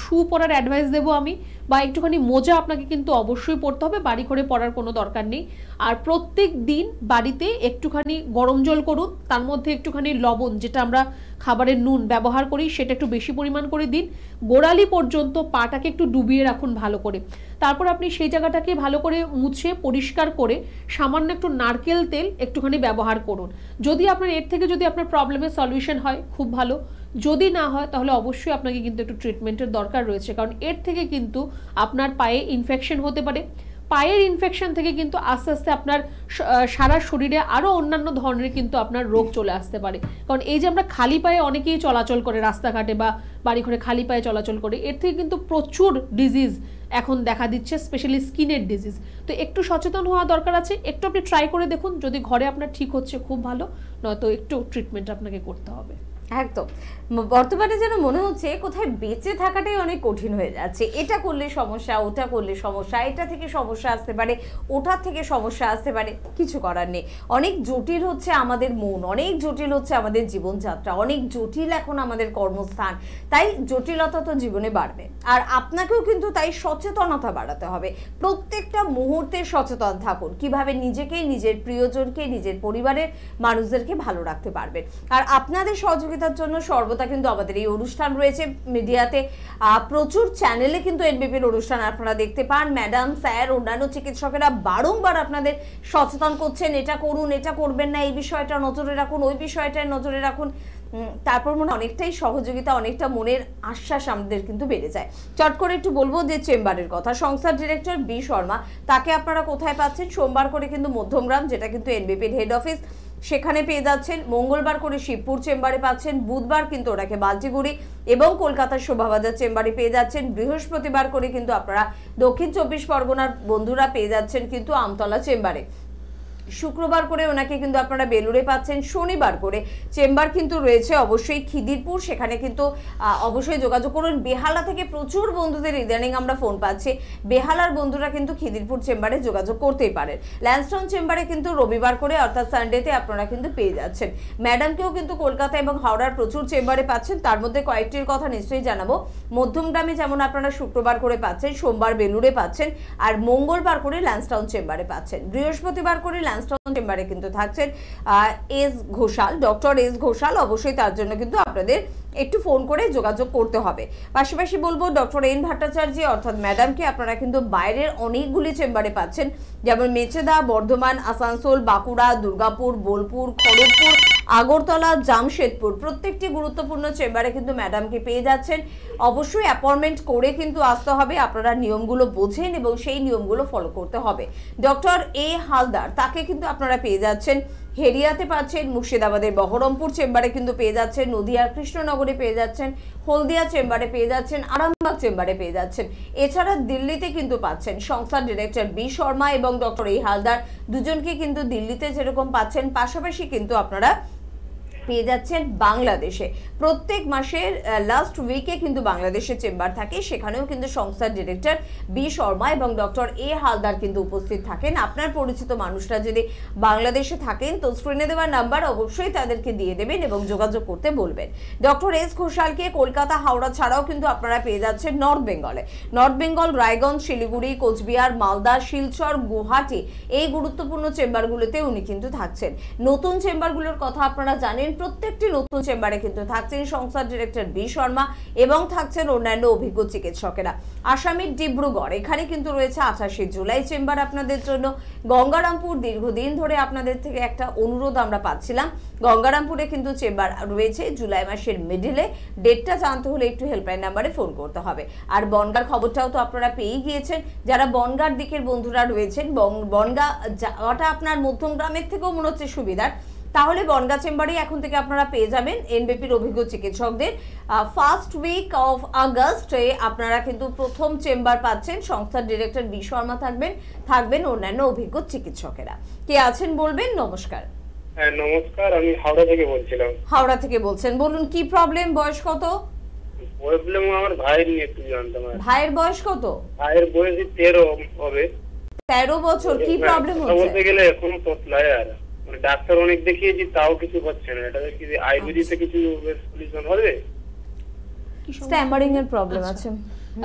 Speaker 5: শু পরার অ্যাডভাইস দেবো আমি, বা একটুখানি মোজা আপনাকে কিন্তু অবশ্যই পরতে হবে, বাড়ি ঘরে পরার কোনো দরকার নেই। আর প্রত্যেক দিন বাড়িতে একটুখানি গরম জল করুন, তার মধ্যে একটুখানি লবণ, যেটা আমরা খাবারের নুন ব্যবহার করি, সেটা একটু বেশি পরিমাণ করে দিন, গোড়ালি পর্যন্ত পাটাকে একটু ডুবিয়ে রাখুন ভালো করে। তারপর আপনি সেই জায়গাটাকে ভালো করে মুছে পরিষ্কার করে সামান্য একটু নারকেল তেল একটুখানি ব্যবহার করুন। যদি আপনার এর থেকে যদি আপনার প্রবলেমের সলিউশন হয় খুব ভালো, যদি না হয় তাহলে অবশ্যই আপনাকে কিন্তু একটু ট্রিটমেন্টের দরকার রয়েছে, কারণ এর থেকে কিন্তু আপনার পায়ে ইনফেকশন হতে পারে। পায়ের ইনফেকশন থেকে কিন্তু আস্তে আস্তে আপনার সারা শরীরে আরও অন্যান্য ধরনের কিন্তু আপনার রোগ চলে আসতে পারে। কারণ এই যে আমরা খালি পায়ে অনেকেই চলাচল করে রাস্তাঘাটে বা বাড়ি ঘরে খালি পায়ে চলাচল করে, এর থেকে কিন্তু প্রচুর ডিজিজ এখন দেখা দিচ্ছে, স্পেশালি স্কিনের ডিজিজ। তো একটু সচেতন হওয়া দরকার আছে, একটু আপনি ট্রাই করে দেখুন, যদি ঘরে আপনার ঠিক হচ্ছে খুব ভালো, নয়তো একটু ট্রিটমেন্ট আপনাকে করতে হবে।
Speaker 6: একদম বর্তমানে যেন মনে হচ্ছে কোথায় বেঁচে থাকাটাই অনেক কঠিন হয়ে যাচ্ছে। এটা করলে সমস্যা, ওটা করলে সমস্যা, এটা থেকে সমস্যা আসতে পারে, ওটার থেকে সমস্যা আসতে পারে, কিছু করার নেই। অনেক জটিল হচ্ছে আমাদের মন, অনেক জটিল হচ্ছে আমাদের জীবনযাত্রা, অনেক জটিল এখন আমাদের কর্মস্থান, তাই জটিলতা তো জীবনে বাড়বে। আর আপনাকেও কিন্তু তাই সচেতনতা বাড়াতে হবে, প্রত্যেকটা মুহূর্তে সচেতন থাকুন কিভাবে নিজেকে, নিজের প্রিয়জনকে, নিজের পরিবারের মানুষদেরকে ভালো রাখতে পারবেন। আর আপনাদের সহযোগিতার জন্য সর্বদা কিন্তু আমাদের এই অনুষ্ঠান রয়েছে মিডিয়াতে, প্রচুর চ্যানেলে কিন্তু এনবিপির অনুষ্ঠান আপনারা দেখতে পান। ম্যাডাম, স্যার, অন্যান্য চিকিৎসকেরা বারংবার আপনাদের সচেতন করছেন, এটা করুন, এটা করবেন না, এই বিষয়টা নজরে রাখুন, ওই বিষয়টায় নজরে রাখুন। তারপর মনে অনেকটাই সহযোগিতা, অনেকটা মনের আশ্বাস আমাদের কিন্তু বেড়ে যায়। চট করে একটু বলবো যে চেম্বারের কথা, সংস্থার ডিরেক্টর বি শর্মা, তাকে আপনারা কোথায় পাচ্ছেন? সোমবার করে কিন্তু মধ্যমগ্রাম, যেটা কিন্তু এনবিপির হেড অফিস, সেখানে পেয়ে যাচ্ছেন। মঙ্গলবার করে শিবপুর চেম্বারে পাচ্ছেন, বুধবার কিন্তু ওনাকে বালচিগুড়ি এবং কলকাতার শোভাবাজার চেম্বারে পেয়ে যাচ্ছেন, বৃহস্পতিবার করে কিন্তু আপনারা দক্ষিণ 24 পরগনার বন্ধুরা পেয়ে যাচ্ছেন কিন্তু আমতলা চেম্বারে, শুক্রবার করে ওনাকে কিন্তু আপনারা বেলুড়ে পাচ্ছেন, শনিবার করে চেম্বার কিন্তু রয়েছে অবশ্যই খিদিরপুর, সেখানে কিন্তু অবশ্যই যোগাযোগ করুন। বেহালা থেকে প্রচুর বন্ধুদের ইদানিং আমরা ফোন পাচ্ছি, বেহালার বন্ধুরা কিন্তু খিদিরপুর চেম্বারে যোগাযোগ করতেই পারেন। ল্যান্সটাউন চেম্বারে কিন্তু রবিবার করে অর্থাৎ সানডেতে আপনারা কিন্তু পেয়ে যাচ্ছেন। ম্যাডামকেও কিন্তু কলকাতা এবং হাওড়ার প্রচুর চেম্বারে পাচ্ছেন, তার মধ্যে কয়েকটির কথা নিশ্চয়ই জানাবো। মধ্যমগ্রামে যেমন আপনারা শুক্রবার করে পাচ্ছেন, সোমবার বেলুড়ে পাচ্ছেন, আর মঙ্গলবার করে ল্যান্সটাউন চেম্বারে পাচ্ছেন। বৃহস্পতিবার করে চেম্বারে কিন্তু থাকছেন S Ghoshal, doctor S Ghoshal. অবশ্যই তার জন্য কিন্তু আপনাদের একটু ফোন করে যোগাযোগ করতে হবে। পাশাপাশি বলবো ডক্টর এন ভট্টাচার্য অর্থাৎ ম্যাডামকে আপনারা কিন্তু বাইরের অনেকগুলি চেম্বারে পাচ্ছেন, যেমন মেচেদা, বর্ধমান, আসানসোল, বাঁকুড়া, দুর্গাপুর, বোলপুর, খড়গপুর, আগরতলা, জামশেদপুর, প্রত্যেকটি গুরুত্বপূর্ণ চেম্বারে কিন্তু ম্যাডামকে পেয়ে যাচ্ছেন। অবশ্যই অ্যাপয়েন্টমেন্ট করে কিন্তু আসতে হবে, আপনারা নিয়মগুলো বোঝেন এবং সেই নিয়মগুলো ফলো করতে হবে। ডক্টর এ হালদার, তাকে কিন্তু আপনারা পেয়ে যাচ্ছেন হেরিয়াতে পাচ্ছেন, মুর্শিদাবাদের বহরমপুর চেম্বারে কিন্তু পেয়ে যাচ্ছেন, নদিয়ার কৃষ্ণনগরে পেয়ে যাচ্ছেন, হলদিয়া চেম্বারে পেয়ে যাচ্ছেন, আরামবাগ চেম্বারে পেয়ে যাচ্ছেন। এছাড়া দিল্লিতে কিন্তু পাচ্ছেন সংস্থার ডিরেক্টর বি শর্মা এবং ডক্টর এ হালদার, দুজনকে কিন্তু দিল্লিতে যেরকম পাচ্ছেন, পাশাপাশি কিন্তু আপনারা পেয়ে যাচ্ছেন বাংলাদেশে। প্রত্যেক মাসের লাস্ট উইকে কিন্তু বাংলাদেশে চেম্বার থাকে, সেখানেও কিন্তু সংস্থার ডিরেক্টর বি শর্মা এবং ডক্টর এ হালদার কিন্তু উপস্থিত থাকেন। আপনার পরিচিত মানুষরা যদি বাংলাদেশে থাকেন তো স্ক্রিনে দেওয়া নাম্বার অবশ্যই তাদেরকে দিয়ে দেবেন এবং যোগাযোগ করতে বলবেন। ডক্টর এস ঘোষালকে কলকাতা, হাওড়া ছাড়াও কিন্তু আপনারা পেয়ে যাচ্ছেন নর্থ বেঙ্গলে। নর্থ বেঙ্গল, রায়গঞ্জ, শিলিগুড়ি, কোচবিহার, মালদা, শিলচর, গুয়াহাটি, এই গুরুত্বপূর্ণ চেম্বারগুলোতে উনি কিন্তু থাকছেন। নতুন চেম্বারগুলোর কথা আপনারা জানেন, প্রত্যেকটি নতুন চেম্বারে কিন্তু থাকছেন সংস্থার ডিরেক্টর বি শর্মা এবং থাকছেন অন্যান্য অভিজ্ঞ চিকিৎসকেরা। আসামের ডিব্রুগড়, এখানে কিন্তু রয়েছে 28 জুলাই চেম্বার আপনাদের জন্য। গঙ্গারামপুর, দীর্ঘদিন ধরে আপনাদের থেকে একটা অনুরোধ আমরা পাচ্ছিলাম, গঙ্গারামপুরে কিন্তু চেম্বার রয়েছে জুলাই মাসের মিডিলে। ডেটটা জানতে হলে একটু হেল্পলাইন নাম্বারে ফোন করতে হবে। আর বনগাঁর খবরটাও তো আপনারা পেয়েই গিয়েছেন, যারা বনগাঁর দিকের বন্ধুরা রয়েছেন, বনগাঁ যাওয়াটা আপনার মধ্যমগ্রামের থেকেও মনে হচ্ছে সুবিধার, তাহলে বনগাঁ চেম্বারে এখন থেকে আপনারা পেয়ে যাবেন এনবিপির অভিজ্ঞ চিকিৎসকদের। ফার্স্ট উইক অফ আগস্টে আপনারা কিন্তু প্রথম চেম্বার পাচ্ছেন, সংস্থার ডিরেক্টর বি শর্মা থাকবেন অন্যান্য অভিজ্ঞ চিকিৎসকেরা। কে আছেন বলবেন? নমস্কার।
Speaker 7: হ্যাঁ নমস্কার, আমি হাওড়া থেকে বলছিলাম।
Speaker 6: হাওড়া থেকে বলছেন, বলুন কি প্রবলেম, বয়স কত?
Speaker 7: প্রবলেম আমার ভাইয়ের নিয়ে একটু জানতাম।
Speaker 6: ভাইয়ের বয়স কত?
Speaker 7: ভাইয়ের বয়স 13 হবে।
Speaker 6: 13 বছর, কি প্রবলেম হচ্ছে?
Speaker 7: বলতে গেলে এখনো পতলায়, আর মানে ডাক্তার অনেক দেখিয়েছি তাও কিছু হচ্ছে না। এটা কি আইবিডিতে কিছু সলিউশন হবে?
Speaker 6: স্ট্যামারিং এর প্রবলেম আছে।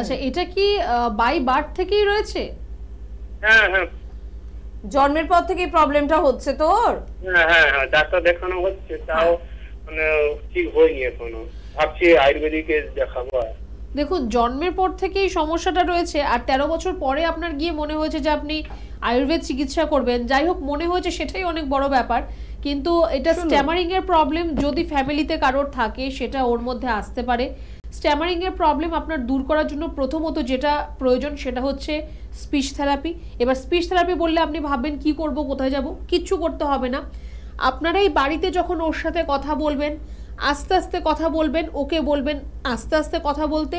Speaker 5: আচ্ছা, এটা কি বাই বার্থ থেকেই রয়েছে?
Speaker 7: হ্যাঁ হ্যাঁ,
Speaker 6: জন্মের পর থেকেই প্রবলেমটা হচ্ছে তোর?
Speaker 7: হ্যাঁ হ্যাঁ হ্যাঁ, ডাক্তার দেখানো হচ্ছে তাও মানে ঠিক হয়নি এখনো। ভাবছি আয়ুর্বেদিকে দেখাবো।
Speaker 5: দেখুন, জন্মের পর থেকেই সমস্যাটা রয়েছে, আর 13 বছর পরে আপনার গিয়ে মনে হয়েছে যে আপনি আয়ুর্বেদ চিকিৎসা করবেন। যাই হোক, মনে হয়েছে সেটাই অনেক বড় ব্যাপার, কিন্তু এটা স্ট্যামারিং এর প্রবলেম যদি ফ্যামিলিতে কারোর থাকে সেটা ওর মধ্যে আসতে পারে। স্ট্যামারিং এর প্রবলেম আপনার দূর করার জন্য প্রথমত যেটা প্রয়োজন সেটা হচ্ছে স্পিচ থেরাপি। এবার স্পিচ থেরাপি বললে আপনি ভাববেন কি করব, কোথায় যাব, কিচ্ছু করতে হবে না। আপনারাই বাড়িতে যখন ওর সাথে কথা বলবেন, আস্তে আস্তে কথা বলবেন, ওকে বলবেন আস্তে আস্তে কথা বলতে,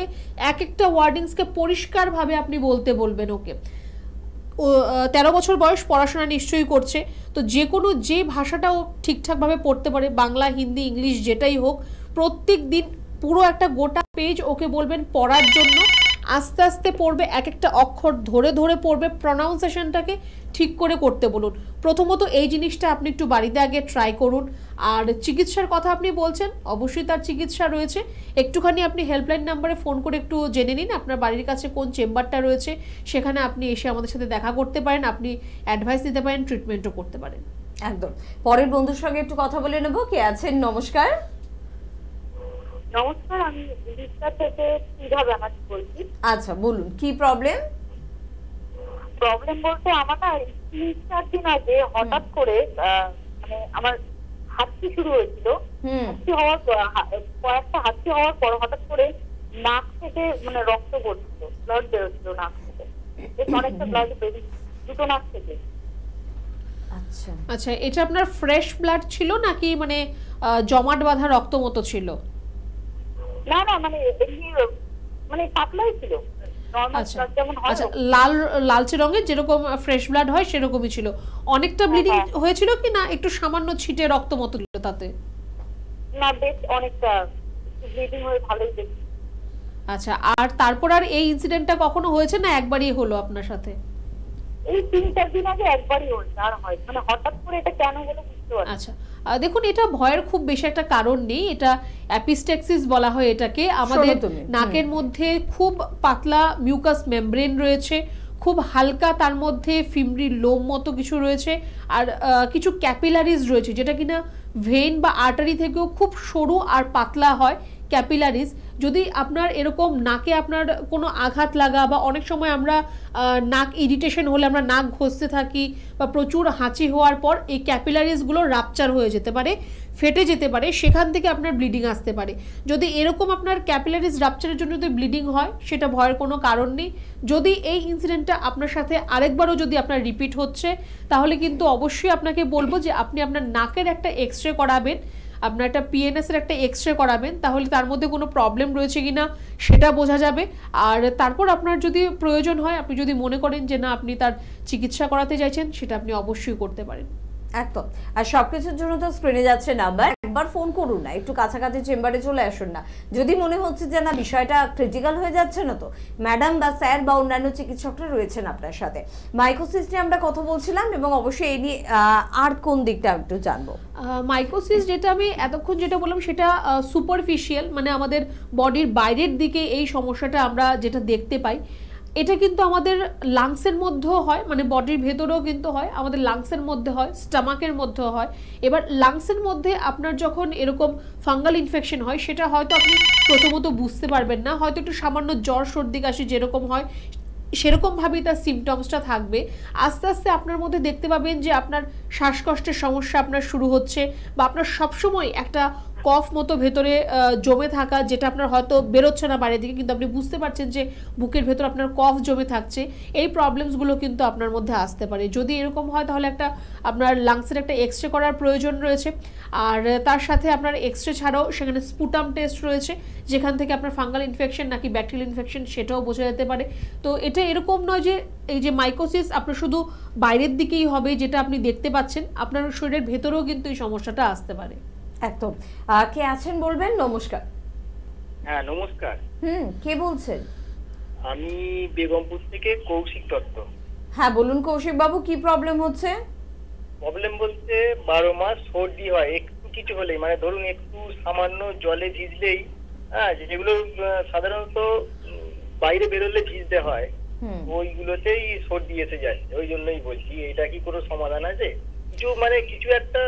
Speaker 5: এক একটা ওয়ার্ডিংসকে পরিষ্কারভাবে আপনি বলতে বলবেন ওকে। ও 13 বছর বয়স, পড়াশোনা নিশ্চয়ই করছে, তো যে ভাষাটাও ঠিকঠাকভাবে পড়তে পারে, বাংলা, হিন্দি, ইংলিশ যেটাই হোক, প্রত্যেক দিন পুরো একটা গোটা পেজ ওকে বলবেন পড়ার জন্য, আস্তে আস্তে পড়বে, এক একটা অক্ষর ধরে ধরে পড়বে, প্রনাউন্সিয়েশনটাকে ঠিক করে করতে বলুন। প্রথমত এই জিনিসটা আপনি একটু বাড়িতে আগে ট্রাই করুন। আর চিকিৎসার কথা আপনি বলছেন, অবশ্যই তার চিকিৎসা রয়েছে, একটুখানি আপনি হেল্পলাইন নাম্বারে ফোন করে একটু জেনে নিন আপনার বাড়ির কাছে কোন চেম্বারটা রয়েছে, সেখানে আপনি এসে আমাদের সাথে দেখা করতে পারেন, আপনি অ্যাডভাইস দিতে পারেন, ট্রিটমেন্টও করতে পারেন।
Speaker 6: একদম। পরের বন্ধুর সঙ্গে একটু কথা বলে নেব। কে আছেন? নমস্কার।
Speaker 8: নমস্কার, আমি উড়িষ্যা থেকে পূজা ব্যানার্জি বলছি।
Speaker 6: আচ্ছা, বলুন কি প্রবলেম?
Speaker 8: প্রবলেম বলতে আমার না 3-4 দিন আগে হঠাৎ করে মানে আমার হাঁচি শুরু হয়েছিল। হাঁচি হওয়ার কয়েকটা হাঁচি হওয়ার পর হঠাৎ করে নাক থেকে মানে রক্ত পড়ছিল, ব্লাড বেরোচ্ছিল নাক থেকে, অনেকটা ব্লাড বেরিয়ে দুটো নাক থেকে।
Speaker 6: আচ্ছা
Speaker 5: আচ্ছা, এটা আপনার ফ্রেশ ব্লাড ছিল নাকি মানে জমাট বাঁধা রক্ত মতো ছিল?
Speaker 8: না না, মানে এমনি মানে পাতলাই ছিল, নরমাল ব্লাড যেমন হয়।
Speaker 5: আচ্ছা, লালচে রঙের যেরকম ফ্রেশ ব্লাড হয় সেরকমই ছিল। অনেকটা ব্লিডিং হয়েছিল কি না একটু সামান্য ছিটে রক্ত মতো ছিল তাতে?
Speaker 8: না, বেশ অনেকটা ব্লিডিং হয়ে ভালোই দেখি।
Speaker 5: আচ্ছা, আর তারপর আর এই ইনসিডেন্টটা কখনো হয়েছে না একবারই হলো আপনার সাথে?
Speaker 8: এই 3-4 দিন আগে একবারই হয়েছে, আর হয় মানে হঠাৎ করে এটা কেন হলো বুঝতে পারছি।
Speaker 5: আচ্ছা, দেখুন এটা ভয়ের খুব বেশি একটা কারণ নেই, এটা অ্যাপিস্টেক্সিস বলা হয় এটাকে। আমাদের নাকের মধ্যে খুব পাতলা মিউকাস মেমব্রেন রয়েছে, খুব হালকা তার মধ্যে ফিমরি লোম মতো কিছু রয়েছে, আর কিছু ক্যাপিলারিজ রয়েছে যেটা কিনা ভেইন বা আর্টারি থেকেও খুব সরু আর পাতলা হয় ক্যাপিলারিজ। যদি আপনার এরকম নাকে আপনার কোনো আঘাত লাগা বা অনেক সময় আমরা নাক ইরিটেশন হলে আমরা নাক ঘষতে থাকি বা প্রচুর হাঁচি হওয়ার পর এই ক্যাপিলারিজগুলো রাপচার হয়ে যেতে পারে, ফেটে যেতে পারে, সেখান থেকে আপনার ব্লিডিং আসতে পারে। যদি এরকম আপনার ক্যাপিলারিজ রাপচারের জন্য যদি ব্লিডিং হয় সেটা ভয়ের কোনো কারণ নেই। যদি এই ইনসিডেন্টটা আপনার সাথে আরেকবারও যদি আপনার রিপিট হচ্ছে তাহলে কিন্তু অবশ্যই আপনাকে বলবো যে আপনি আপনার নাকের একটা এক্সরে করাবেন, আপনার একটা পিএনএস এর একটা এক্সরে করাবেন, তাহলে তার মধ্যে কোনো প্রবলেম রয়েছে কিনা সেটা বোঝা যাবে। আর তারপর আপনার যদি প্রয়োজন হয়, আপনি যদি মনে করেন যে না আপনি তার চিকিৎসা করাতে চাইছেন, সেটা আপনি অবশ্যই করতে পারেন।
Speaker 6: একদম। আর সবকিছুর জন্য তো স্ক্রিনে যাচ্ছে নাম্বার, একবার ফোন করুন না, একটু কাছাকাছি চেম্বারে চলে আসুন না। যদি মনে হচ্ছে যে না বিষয়টা ক্রিটিক্যাল হয়ে যাচ্ছে না, তো ম্যাডাম বা স্যার বা অন্যান্য চিকিৎসকরা রয়েছেন আপনার সাথে। মাইকোসিস নিয়ে আমরা কথা বলছিলাম এবং অবশ্যই এই নিয়ে আর কোন দিকটা একটু জানবো।
Speaker 5: মাইকোসিস যেটা আমি এতক্ষণ যেটা বললাম সেটা সুপারফিশিয়াল, মানে আমাদের বডির বাইরের দিকে এই সমস্যাটা আমরা যেটা দেখতে পাই, এটা কিন্তু আমাদের লাংসের মধ্যেও হয়, মানে বডির ভেতরেও কিন্তু হয়, আমাদের লাংসের মধ্যে হয়, স্টমাকের মধ্যেও হয়। এবার লাংসের মধ্যে আপনার যখন এরকম ফাঙ্গাল ইনফেকশন হয় সেটা হয়তো আপনি প্রথমত বুঝতে পারবেন না, হয়তো একটু সামান্য জ্বর সর্দি কাশি যেরকম হয় সেরকমভাবেই তার সিমটমসটা থাকবে। আস্তে আস্তে আপনার মধ্যে দেখতে পাবেন যে আপনার শ্বাসকষ্টের সমস্যা আপনার শুরু হচ্ছে, বা আপনার সবসময় একটা কফ মতো ভেতরে জমে থাকা, যেটা আপনার হয়তো বেরোচ্ছে না বাইরের দিকে, কিন্তু আপনি বুঝতে পারছেন যে বুকের ভেতর আপনার কফ জমে থাকছে। এই প্রবলেমসগুলো কিন্তু আপনার মধ্যে আসতে পারে। যদি এরকম হয় তাহলে একটা আপনার লাংসের একটা এক্সরে করার প্রয়োজন রয়েছে। আর তার সাথে আপনার এক্সরে ছাড়াও সেখানে স্পুটাম টেস্ট রয়েছে, যেখান থেকে আপনার ফাঙ্গাল ইনফেকশন নাকি ব্যাকটেরিয়াল ইনফেকশন সেটাও বোঝা যেতে পারে। তো এটা এরকম নয় যে এই যে মাইকোসিস আপনার শুধু বাইরের দিকেই হবে যেটা আপনি দেখতে পাচ্ছেন, আপনার শরীরের ভেতরেও কিন্তু এই সমস্যাটা আসতে পারে।
Speaker 6: একদম। কে আছেন বলবেন? নমস্কার।
Speaker 10: হ্যাঁ নমস্কার।
Speaker 6: কে বলছেন?
Speaker 10: আমি বেগমপুর থেকে কৌশিক দত্ত।
Speaker 6: হ্যাঁ বলুন কৌশিক বাবু, কি প্রবলেম হচ্ছে?
Speaker 10: প্রবলেম বলতে 12 মাস সর্দি হয়, একটু কিছু হলেই, মানে ধরুন একটু সামান্য জলে ভিজলেই, হ্যাঁ যেগুলো সাধারণত বাইরে বেরোলে ভিজতে হয় ওইগুলোতেই সর্দি এসে যাচ্ছে। ওই জন্যই বলছি এটা কি কোনো সমাধান আছে? কিছু একটা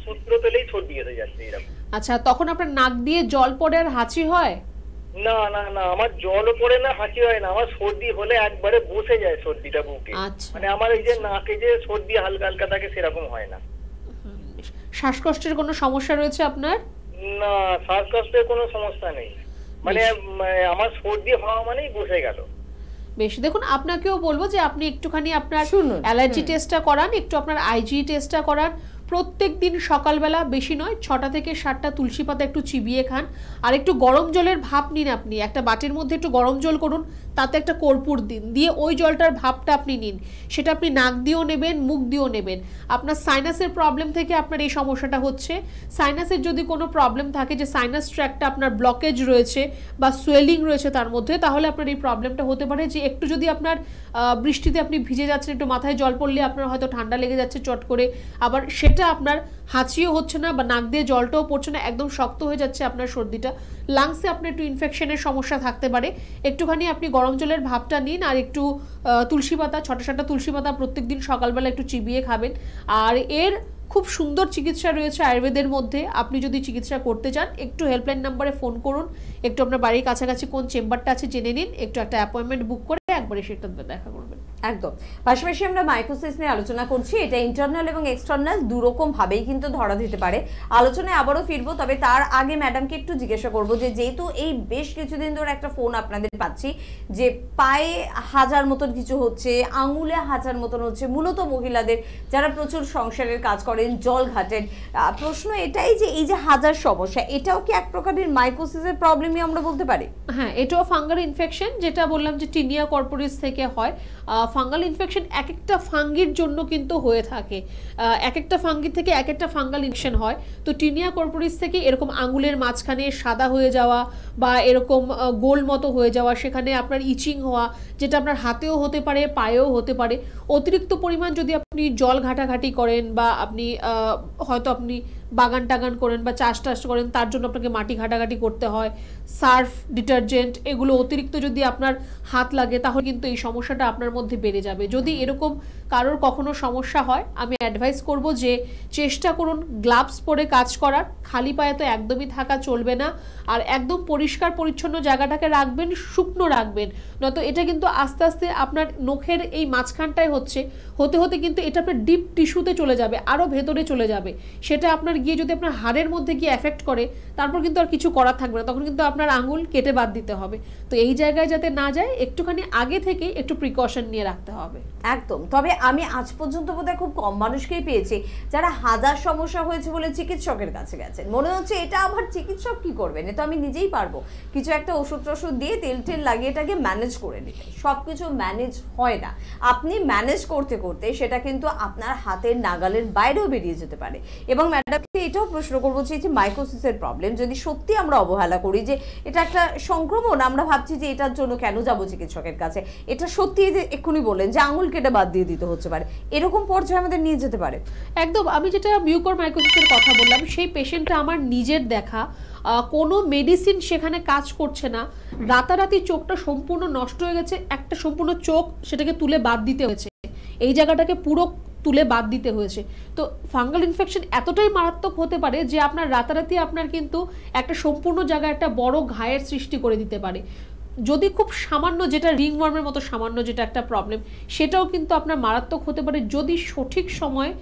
Speaker 10: সূত্র পেলেই সর্দি এসে যাচ্ছে এরকম।
Speaker 5: আচ্ছা, তখন আপনার নাক দিয়ে জল পড়ে আর হাঁচি হয়?
Speaker 10: না না না, আমার জলও পড়ে না, হাঁচি হয় না, আমার সর্দি হলে একবারে বসে যায় সর্দিটা বুকে। মানে আমার এই যে নাকে যে সর্দি হালকা হালকা থাকে সেরকম হয় না।
Speaker 5: শ্বাসকষ্টের কোনো সমস্যা রয়েছে আপনার?
Speaker 10: না, শ্বাসকষ্টের কোনো সমস্যা নেই, মানে আমার সর্দি হওয়া মানেই বসে গেল।
Speaker 5: বেশ, দেখুন আপনাকেও বলবো যে আপনি একটুখানি আপনার অ্যালার্জি টেস্টটা করান, একটু আপনার আইজি টেস্টটা করান। প্রত্যেক দিন সকালবেলা, বেশি নয় 6টা থেকে 7টা তুলসী পাতা একটু চিবিয়ে খান, আর একটু গরম জলের ভাপ নিন। আপনি একটা বাটির মধ্যে একটু গরম জল করুন, তাতে একটা কর্পূর দিন, দিয়ে ওই জলটার ভাবটা আপনি নিন। সেটা আপনি নাক দিয়েও নেবেন, মুখ দিয়েও নেবেন। আপনার সাইনাসের প্রবলেম থেকে আপনার এই সমস্যাটা হচ্ছে। সাইনাসের যদি কোনো প্রবলেম থাকে, যে সাইনাস ট্র্যাকটা আপনার ব্লকেজ রয়েছে বা সোয়েলিং রয়েছে তার মধ্যে, তাহলে আপনার এই প্রবলেমটা হতে পারে যে একটু যদি আপনার বৃষ্টিতে আপনি ভিজে যাচ্ছেন, একটু মাথায় জল পড়লে আপনার হয়তো ঠান্ডা লেগে যাচ্ছে চট করে, আবার সেটা আপনার হাঁচিও হচ্ছে না বা নাক দিয়ে জলটাও পড়ছে না, একদম শক্ত হয়ে যাচ্ছে আপনার সর্দিটা, লাংসে আপনার একটু ইনফেকশনের সমস্যা থাকতে পারে। একটুখানি আপনি গরম জলের ভাবটা নিন, আর একটু তুলসী পাতা, 6টা তুলসী পাতা প্রত্যেকদিন সকালবেলা একটু চিবিয়ে খাবেন। আর এর খুব সুন্দর চিকিৎসা রয়েছে আয়ুর্বেদের মধ্যে। আপনি যদি চিকিৎসা করতে চান, একটু হেল্পলাইন নাম্বারে ফোন করুন, একটু আপনার বাড়ির কাছাকাছি কোন চেম্বারটা আছে জেনে নিন, একটু একটা অ্যাপয়েন্টমেন্ট বুক করে একবার সেটা দেখা করবেন।
Speaker 6: একদম। পাশাপাশি আমরা মাইকোসিস নিয়ে আলোচনা করছি। এটা ইন্টারনাল এবং এক্সটার্নাল দুরকম ভাবেই কিন্তু ধরা দিতে পারে। আলোচনায় আবারও ফিরবো, তবে তার আগে ম্যাডামকে একটু জিজ্ঞাসা করবো যে যেহেতু এই বেশ কিছুদিন ধরে একটা ফোন আপনাদের পাচ্ছি যে পায়ে হাজার মতন কিছু হচ্ছে, আঙুলে হাজার মতন হচ্ছে, মূলত মহিলাদের যারা প্রচুর সংসারের কাজ করেন, জল ঘাটেন, প্রশ্ন এটাই যে এই যে হাজার সমস্যা, এটাও কি এক প্রকারের মাইকোসিসের প্রবলেমই আমরা বলতে পারি?
Speaker 5: হ্যাঁ, এটাও ফাঙ্গাল ইনফেকশন, যেটা বললাম যে টিনিয়া কর্পোরিস থেকে হয়। ফাঙ্গাল ইনফেকশন এক একটা ফাঙ্গির জন্য কিন্তু হয়ে থাকে, এক একটা ফাঙ্গি থেকে এক একটা ফাঙ্গাল ইনফেকশন হয়। তো টিনিয়া কর্পোরিস থেকে এরকম আঙুলের মাঝখানে সাদা হয়ে যাওয়া বা এরকম গোল মতো হয়ে যাওয়া, সেখানে আপনার ইচিং হওয়া, যেটা আপনার হাতেও হতে পারে, পায়েও হতে পারে। অতিরিক্ত পরিমাণ যদি আপনি জল ঘাটাঘাটি করেন বা আপনি হয়তো আপনি বাগান টাগান করেন বা চাষ টাস করেন, তার জন্য আপনাকে মাটি ঘাটাঘাটি করতে হয়, সার্ফ, ডিটারজেন্ট এগুলো অতিরিক্ত যদি আপনার হাত লাগে, তাহলে কিন্তু এই সমস্যাটা আপনার মধ্যে বেড়ে যাবে। যদি এরকম কারোর কখনো সমস্যা হয়, আমি অ্যাডভাইস করব যে চেষ্টা করুন গ্লাভস পরে কাজ করার, খালি পায়ে তো একদমই থাকা চলবে না, আর একদম পরিষ্কার পরিচ্ছন্ন জায়গাটাকে রাখবেন, শুকনো রাখবেন, নয়তো এটা কিন্তু আস্তে আস্তে আপনার নখের এই মাঝখানটায় হতে হতে কিন্তু এটা আপনার ডিপ টিস্যুতে চলে যাবে, আরও ভেতরে চলে যাবে। সেটা আপনার গিয়ে যদি আপনার হাড়ের মধ্যে গিয়ে এফেক্ট করে, তারপর কিন্তু আর কিছু করার থাকবে না, তখন কিন্তু আপনার আঙুল কেটে বাদ দিতে হবে। তো এই জায়গায় যাতে না যায়, একটুখানি আগে থেকে একটু প্রিকশন নিয়ে রাখতে হবে।
Speaker 6: একদম। তবে আমি আজ পর্যন্ত বোধহয় খুব কম মানুষকেই পেয়েছি যারা হাজার সমস্যা হয়েছে বলে চিকিৎসকের কাছে গেছেন। মনে হচ্ছে এটা আবার চিকিৎসক কি করবেন, এটা আমি নিজেই পারবো, কিছু একটা ওষুধ টষুধ দিয়ে তেল টেল লাগিয়ে এটাকে ম্যানেজ করে নিতে। সব কিছু ম্যানেজ হয় না, আপনি ম্যানেজ করতে করতে সেটা কিন্তু আপনার হাতের নাগালের বাইরেও বেরিয়ে যেতে পারে। এবং ম্যাডামকে এটাও প্রশ্ন করবো যে মাইকোসিসের প্রবলেম যদি সত্যি আমরা অবহেলা করি যে এটা একটা সংক্রমণ, আমরা ভাবছি যে এটার জন্য কেন যাব চিকিৎসকের কাছে, এটা সত্যি যে এক্ষুনি বললেন যে আঙুল কেটে বাদ দিয়ে দিতে হচ্ছে পারে, এরকম পর্যায়ে আমাদের নিয়ে যেতে পারে।
Speaker 5: একদম। আমি যেটা মিউকরমাইকোসিসের কথা বললাম, সেই পেশেন্টটা আমার নিজের দেখা, কোনো মেডিসিন সেখানে কাজ করছে না, রাতারাতি চোখটা সম্পূর্ণ নষ্ট হয়ে গেছে, একটা সম্পূর্ণ চোখ সেটাকে তুলে বাদ দিতে হয়েছে, এই জায়গাটাকে পুরো তুলে বাদ দিতে হয়েছে। তো ফাঙ্গাল ইনফেকশন এতটাই মারাত্মক হতে পারে যে আপনার রাতারাতি আপনার কিন্তু একটা সম্পূর্ণ জায়গায় একটা বড় ঘায়ের সৃষ্টি করে দিতে পারে। যদি খুব সামান্য, যেটা রিংওয়ার্মের মতো সামান্য যেটা একটা প্রবলেম, সেটাও কিন্তু আপনার মারাত্মক হতে পারে যদি সঠিক সময়ে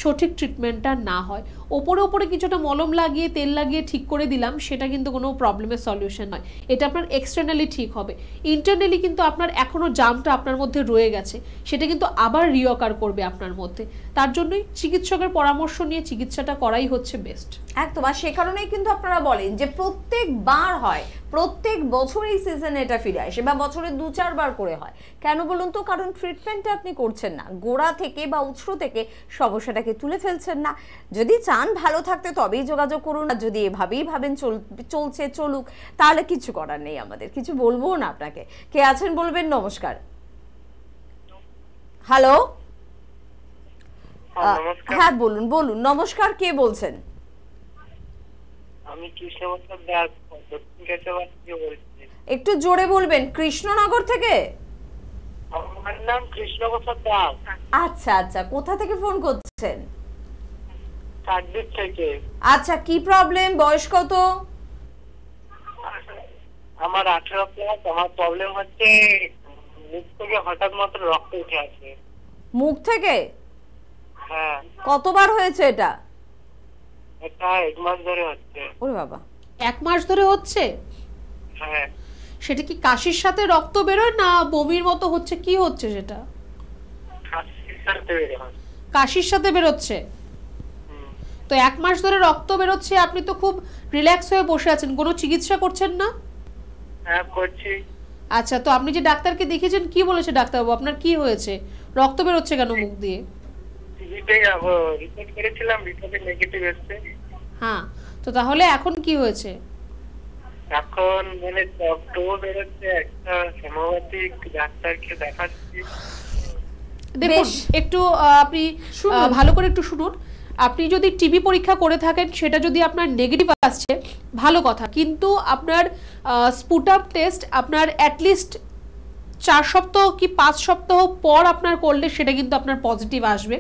Speaker 5: সঠিক ট্রিটমেন্টটা না হয়। ওপরে ওপরে কিছুটা মলম লাগিয়ে তেল লাগিয়ে ঠিক করে দিলাম, সেটা কিন্তু কোনো প্রবলেমের সলিউশন নয়। এটা আপনার এক্সটার্নালি ঠিক হবে, ইন্টারনালি কিন্তু আপনার এখনও জামটা আপনার মধ্যে রয়ে গেছে, সেটা কিন্তু আবার রিঅকার করবে আপনার মধ্যে। তার জন্যই চিকিৎসকের পরামর্শ নিয়ে চিকিৎসাটা করাই হচ্ছে বেস্ট।
Speaker 6: একদম। আর সে কারণেই কিন্তু আপনারা বলেন যে প্রত্যেকবার হয়, প্রত্যেক বছর এই সিজনে এটা ফিরে আসে বা বছরে 2-4 বার করে হয়। কেন বলুন তো? কারণ ট্রিটমেন্টটা আপনি করছেন না, গোড়া থেকে বা উৎস থেকে সমস্যাটাকে তুলে ফেলছেন না। যদি চান ভালো থাকতে তবেই যোগাযোগ করুন, আর যদি এভাবেই ভাবেন চলছে চলুক, তাহলে কিছু করার নেই, আমাদের কিছু বলবো না আপনাকে। কে আছেন বলবেন? নমস্কার। হ্যালো, হ্যাঁ বলুন বলুন। নমস্কার, কে বলছেন?
Speaker 10: আমি কৃষ্ণপ্রসাদ দাস, দক্ষিণ কেশবপুর থেকে বলছি।
Speaker 6: একটু জোরে বলবেন। কৃষ্ণনগর থেকে?
Speaker 10: আমার নাম কৃষ্ণপ্রসাদ দাস।
Speaker 6: আচ্ছা আচ্ছা, কোথা থেকে ফোন করছেন?
Speaker 10: কাকদ্বীপ থেকে।
Speaker 6: আচ্ছা, কি প্রবলেম, বয়স কত?
Speaker 10: আমার 18 প্লাস। আমার প্রবলেম হচ্ছে মুখ থেকে হঠাৎ মাত্র রক্ত উঠে আসে।
Speaker 6: মুখ থেকে?
Speaker 10: হ্যাঁ।
Speaker 6: কতবার হয়েছে এটা?
Speaker 10: এটা 1 মাস ধরে হচ্ছে।
Speaker 6: ওরে বাবা,
Speaker 5: 1 মাস ধরে হচ্ছে?
Speaker 10: হ্যাঁ।
Speaker 5: সেটা কি কাশির সাথে রক্ত বেরোয় না বমির মতো হচ্ছে, কি হচ্ছে সেটা? কাশির সাথে বেরোচ্ছে? তো 1 মাস ধরে রক্ত বেরোচ্ছে, আপনি তো খুব রিল্যাক্স হয়ে বসে আছেন, কোনো চিকিৎসা করছেন না?
Speaker 10: হ্যাঁ করছি।
Speaker 5: আচ্ছা, তো আপনি যে ডাক্তারকে দেখিয়েছেন কি বলেছে ডাক্তারবাবু, আপনার কি হয়েছে, রক্ত বের হচ্ছে কেন মুখ দিয়ে?
Speaker 10: রিপোর্ট করেছিলাম, রিপোর্টে নেগেটিভ এসেছে।
Speaker 5: হ্যাঁ, তো তাহলে এখন কি হয়েছে?
Speaker 10: এখন মানে রক্তও বেরোচ্ছে, একটা হোমিওপ্যাথিক ডাক্তারকে দেখাচ্ছি।
Speaker 5: দেখুন একটু আপনি ভালো করে একটু শুনুন। আপনি যদি টিবি পরীক্ষা করে থাকেন, সেটা যদি আপনার নেগেটিভ আসছে ভালো কথা, কিন্তু আপনার স্পুটাম টেস্ট আপনার অ্যাটলিস্ট 4 সপ্তাহ কি 5 সপ্তাহ পর আপনার করলে সেটা কিন্তু আপনার পজিটিভ আসবে।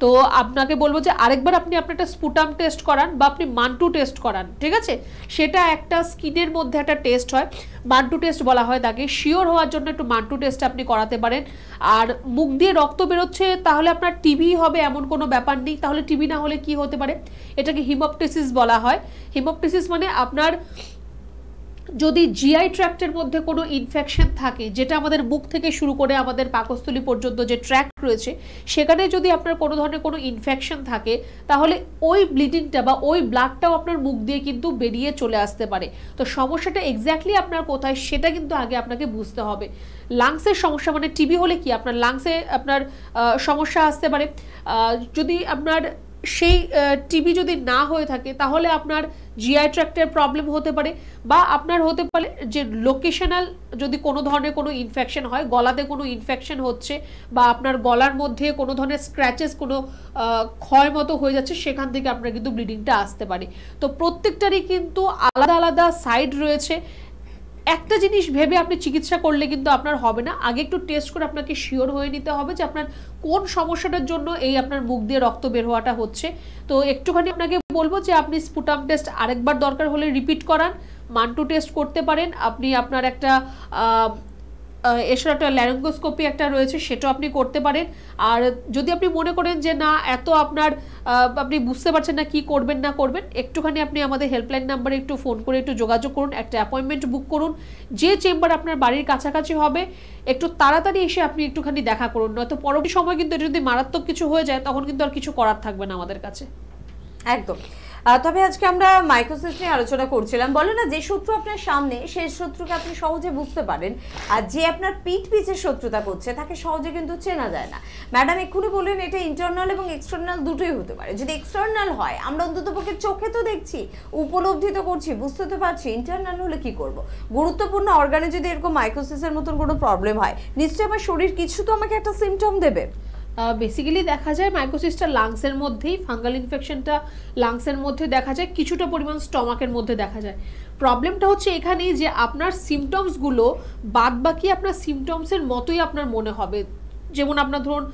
Speaker 5: তো আপনাকে বলবো যে আরেকবার আপনি আপনার একটা স্পুটাম টেস্ট করান বা আপনি মান্টু টেস্ট করান, ঠিক আছে? সেটা একটা স্কিনের মধ্যে একটা টেস্ট হয়, মান্টু টেস্ট বলা হয় তাকে। শিওর হওয়ার জন্য একটু মান্টু টেস্ট আপনি করাতে পারেন। আর মুখ দিয়ে রক্ত বেরোচ্ছে তাহলে আপনার টিবি হবে এমন কোনো ব্যাপার নেই। তাহলে টিবি না হলে কি হতে পারে? এটাকে হিমোপটিসিস বলা হয়। হিমোপটিসিস মানে আপনার যদি জিআই ট্র্যাক্টের মধ্যে কোনো ইনফেকশন থাকে, যেটা আমাদের মুখ থেকে শুরু করে আমাদের পাকস্থলী পর্যন্ত যে ট্র্যাক্ট রয়েছে, সেখানে যদি আপনার কোনো ধরনের কোনো ইনফেকশন থাকে, তাহলে ওই ব্লিডিংটা বা ওই ব্লাডটাও আপনার মুখ দিয়ে কিন্তু বেরিয়ে চলে আসতে পারে। তো সমস্যাটা এক্স্যাক্টলি আপনার কোথায় সেটা কিন্তু আগে আপনাকে বুঝতে হবে। লাংসের সমস্যা মানে টিবি হলে কি আপনার লাংসে আপনার সমস্যা আসতে পারে। যদি আপনার সেই টিবি যদি না হয়ে থাকে তাহলে আপনার জিআই ট্র্যাক্টের প্রবলেম হতে পারে, বা আপনার হতে পারে যে লোকেশনাল যদি কোনো ধরনের কোনো ইনফেকশন হয়, গলাতে কোনো ইনফেকশন হচ্ছে বা আপনার গলার মধ্যে কোনো ধরনের স্ক্র্যাচেস, কোনো ক্ষয় মতো হয়ে যাচ্ছে, সেখান থেকে আপনার কিন্তু ব্লিডিংটা আসতে পারে। তো প্রত্যেকটারই কিন্তু আলাদা আলাদা সাইড রয়েছে। একটা জিনিস ভেবে আপনি চিকিৎসা করলে কিন্তু আপনার হবে না, আগে একটু টেস্ট করে আপনাকে শিওর হয়ে নিতে হবে যে আপনার কোন সমস্যাটার জন্য এই আপনার মুখ দিয়ে রক্ত বের হওয়াটা হচ্ছে। তো একটুখানি আপনাকে বলবো যে আপনি স্পুটাম টেস্ট আরেকবার দরকার হলে রিপিট করান, মান্টু টেস্ট করতে পারেন, আপনি আপনার একটা এছাড়া একটা ল্যারিঙ্গোস্কোপি একটা রয়েছে, সেটাও আপনি করতে পারেন। আর যদি আপনি মনে করেন যে না এত আপনার আপনি বুঝতে পারছেন না কি করবেন না করবেন, একটুখানি আপনি আমাদের হেল্পলাইন নাম্বারে একটু ফোন করে একটু যোগাযোগ করুন, একটা অ্যাপয়েন্টমেন্ট বুক করুন। যে চেম্বার আপনার বাড়ির কাছাকাছি হবে একটু তাড়াতাড়ি এসে আপনি একটুখানি দেখা করুন, নয়তো পরবর্তী সময় কিন্তু এটা যদি মারাত্মক কিছু হয়ে যায় তখন কিন্তু আর কিছু করার থাকবে না আমাদের কাছে।
Speaker 6: একদম। তবে আজকে আমরা মাইকোসিস নিয়ে আলোচনা করছিলাম। বলে না যে শত্রু আপনার সামনে, সেই শত্রুকে আপনি সহজে বুঝতে পারেন, আর যে আপনার পিঠ পিছে শত্রুতা করছে তাকে সহজে কিন্তু চেনা যায় না। ম্যাডাম এক্ষুনি বললেন এটা ইন্টারনাল এবং এক্সটার্নাল দুটোই হতে পারে। যদি এক্সটার্নাল হয় আমরা অন্ততপক্ষে চোখে তো দেখছি, উপলব্ধি তো করছি, বুঝতে তো পারছি। ইন্টারনাল হলে কি করব? গুরুত্বপূর্ণ অর্গানে যদি এরকম মাইকোসিসের মতন কোনো প্রবলেম হয়, নিশ্চয়ই আমার শরীর কিছু তো আমাকে একটা সিমটম দেবে।
Speaker 5: বেসিক্যালি দেখা যায় মাইকোসিসটা লাংসের মধ্যেই, ফাঙ্গাল ইনফেকশনটা লাংসের মধ্যে দেখা যায়, কিছুটা পরিমাণ স্টমাকের মধ্যে দেখা যায়। প্রবলেমটা হচ্ছে এখানেই যে আপনার সিমটমসগুলো বাদ বাকি আপনার সিমটমসের মতোই আপনার মনে হবে। যেমন আপনার ধরুন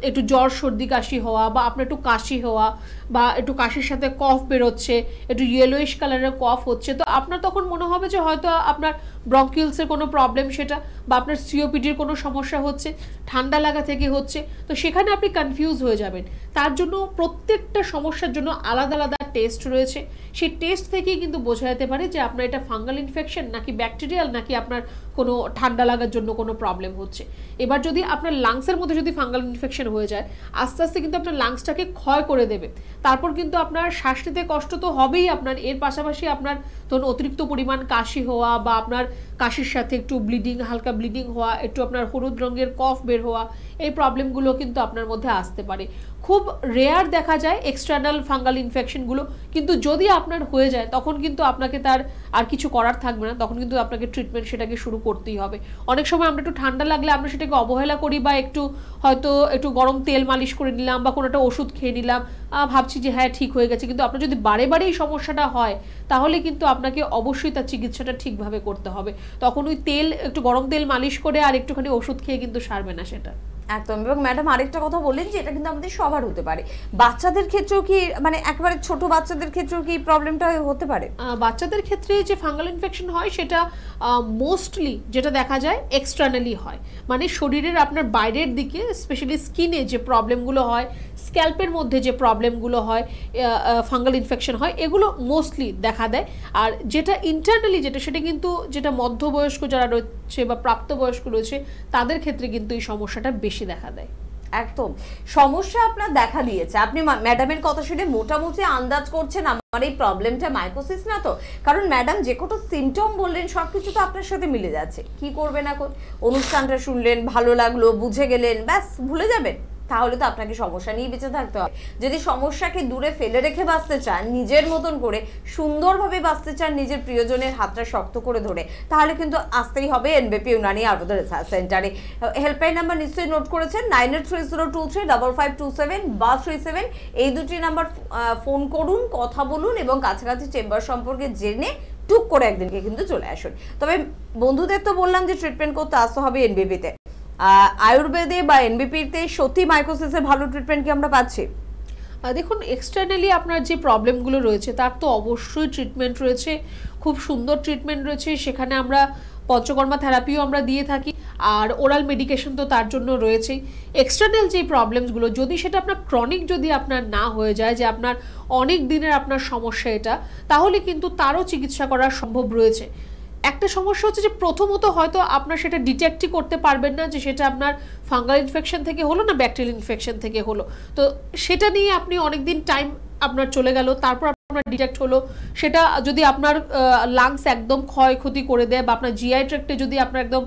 Speaker 5: একটু জ্বর সর্দি কাশি হওয়া, বা আপনার একটু কাশি হওয়া, বা একটু কাশির সাথে কফ বেরোচ্ছে, একটু ইয়েলোইশ কালারের কফ হচ্ছে, তো আপনার তখন মনে হবে যে হয়তো আপনার ব্রঙ্কিলসের কোনো প্রবলেম সেটা, বা আপনার সিওপিডির কোনো সমস্যা হচ্ছে, ঠান্ডা লাগা থেকে হচ্ছে। তো সেখানে আপনি কনফিউজ হয়ে যাবেন। তার জন্য প্রত্যেকটা সমস্যার জন্য আলাদা আলাদা টেস্ট রয়েছে। সেই টেস্ট থেকেই কিন্তু বোঝা যেতে পারে যে আপনার এটা ফাঙ্গাল ইনফেকশন নাকি ব্যাকটেরিয়াল, নাকি আপনার কোনো ঠান্ডা লাগার জন্য কোনো প্রবলেম হচ্ছে। এবার যদি আপনার লাংসের মধ্যে যদি ফাঙ্গাল ইনফেকশন হয়ে যায়, আস্তে আস্তে কিন্তু আপনার লাংসটাকে ক্ষয় করে দেবে। তারপর কিন্তু আপনার শ্বাস নিতে কষ্ট তো হবেই আপনার, এর পাশাপাশি আপনার ধরুন অতিরিক্ত পরিমাণ কাশি হওয়া, বা আপনার কাশির সাথে একটু ব্লিডিং, হালকা ব্লিডিং হওয়া, একটু আপনার হলুদ রঙের কফ বের হওয়া, এই প্রবলেমগুলো কিন্তু আপনার মধ্যে আসতে পারে। খুব রেয়ার দেখা যায় এক্সটার্নাল ফাঙ্গাল ইনফেকশনগুলো, কিন্তু যদি আপনার হয়ে যায় তখন কিন্তু আপনাকে তার আর কিছু করার থাকবে না, তখন কিন্তু আপনাকে ট্রিটমেন্ট সেটাকে শুরু করতেই হবে। অনেক সময় আমরা একটু ঠান্ডা লাগলে আমরা সেটাকে অবহেলা করি, বা একটু হয়তো একটু গরম তেল মালিশ করে নিলাম, বা কোনো একটা ওষুধ খেয়ে নিলাম, ভাবছি যে হ্যাঁ ঠিক হয়ে গেছে। কিন্তু আপনার যদি বারে বারেই সমস্যাটা হয় তাহলে কিন্তু আপনাকে অবশ্যই তার চিকিৎসাটা ঠিকভাবে করতে হবে। তখন ওই তেল, একটু গরম তেল মালিশ করে আর একটুখানি ওষুধ খেয়ে কিন্তু সারবে না সেটা।
Speaker 6: একদম। এবং ম্যাডাম আরেকটা কথা বললেন যে এটা কিন্তু আমাদের সবার হতে পারে, বাচ্চাদের ক্ষেত্রেও কি, মানে একেবারে ছোট বাচ্চাদের ক্ষেত্রেও কি প্রবলেমটা হতে পারে?
Speaker 5: বাচ্চাদের ক্ষেত্রে যে ফাঙ্গাল ইনফেকশন হয় সেটা মোস্টলি যেটা দেখা যায় এক্সটার্নালি হয়, মানে শরীরের আপনার বাইরের দিকে, স্পেশালি স্কিনে যে প্রবলেমগুলো হয়, স্ক্যাল্পের মধ্যে যে প্রবলেমগুলো হয়, ফাঙ্গাল ইনফেকশন হয়, এগুলো মোস্টলি দেখা দেয়। আর যেটা ইন্টারনালি যেটা, সেটা কিন্তু যেটা মধ্যবয়স্ক যারা রয়েছে বা প্রাপ্তবয়স্ক রয়েছে তাদের ক্ষেত্রে কিন্তু এই সমস্যাটা বেশি দেখা দেয়।
Speaker 6: একদম সমস্যা আপনার দেখা দিয়েছে, আপনি ম্যাডামের কথা শুনে মোটামুটি আন্দাজ করছেন আমার এই প্রবলেমটা মাইকোসিস না তো? কারণ ম্যাডাম যে কত সিমটম বললেন সবকিছু তো আপনার সাথে মিলে যাচ্ছে। কি করবেন এখন? অনুষ্ঠানটা শুনলেন, ভালো লাগলো, বুঝে গেলেন, ব্যাস ভুলে যাবেন? তাহলে তো আপনাকে সমস্যা নিয়ে বেঁচে থাকতে হবে। যদি সমস্যাকে দূরে ফেলে রেখে বাঁচতে চান, নিজের মতন করে সুন্দরভাবে বাঁচতে চান, নিজের প্রিয়জনের হাতটা শক্ত করে ধরে, তাহলে কিন্তু আসতেই হবে এনবিপি ইউনানি আয়ুর্বেদ রিসার্চ সেন্টারে। হেল্পলাইন নাম্বার নিশ্চয়ই নোট করেছেন, 9830235527 বা 37। এই দুটি নাম্বার ফোন করুন, কথা বলুন এবং কাছাকাছি চেম্বার সম্পর্কে জেনে টুক করে একদিনকে কিন্তু চলে আসুন। তবে বন্ধুদের তো বললাম যে ট্রিটমেন্ট করতে আসতে হবে এনবিপিতে। আয়ুর্বেদে বা এনবিপিতে সত্যি মাইকোসিসের ভালো ট্রিটমেন্ট কি আমরা পাচ্ছি?
Speaker 5: দেখুন, এক্সটার্নালি আপনার যে প্রবলেমগুলো রয়েছে তার তো অবশ্যই ট্রিটমেন্ট রয়েছে, খুব সুন্দর ট্রিটমেন্ট রয়েছে। সেখানে আমরা পঞ্চকর্মা থেরাপিও আমরা দিয়ে থাকি, আর ওরাল মেডিকেশন তো তার জন্য রয়েছেই। এক্সটার্নাল যে প্রবলেমসগুলো যদি সেটা আপনার ক্রনিক যদি আপনার না হয়ে যায়, যে আপনার অনেক দিনের আপনার সমস্যা এটা, তাহলে কিন্তু তারও চিকিৎসা করা সম্ভব রয়েছে। একটা সমস্যা হচ্ছে যে প্রথমত হয়তো আপনার সেটা ডিটেক্টই করতে পারবেন না যে সেটা আপনার ফাঙ্গাল ইনফেকশন থেকে হলো না ব্যাকটেরিয়াল ইনফেকশন থেকে হলো। তো সেটা নিয়ে আপনি অনেক দিন টাইম আপনার চলে গেল, তারপর আপনার ডিটেক্ট হলো। সেটা যদি আপনার লাংস একদম ক্ষয়ক্ষতি করে দেয় বা আপনার জিআই ট্র্যাক্টে যদি আপনার একদম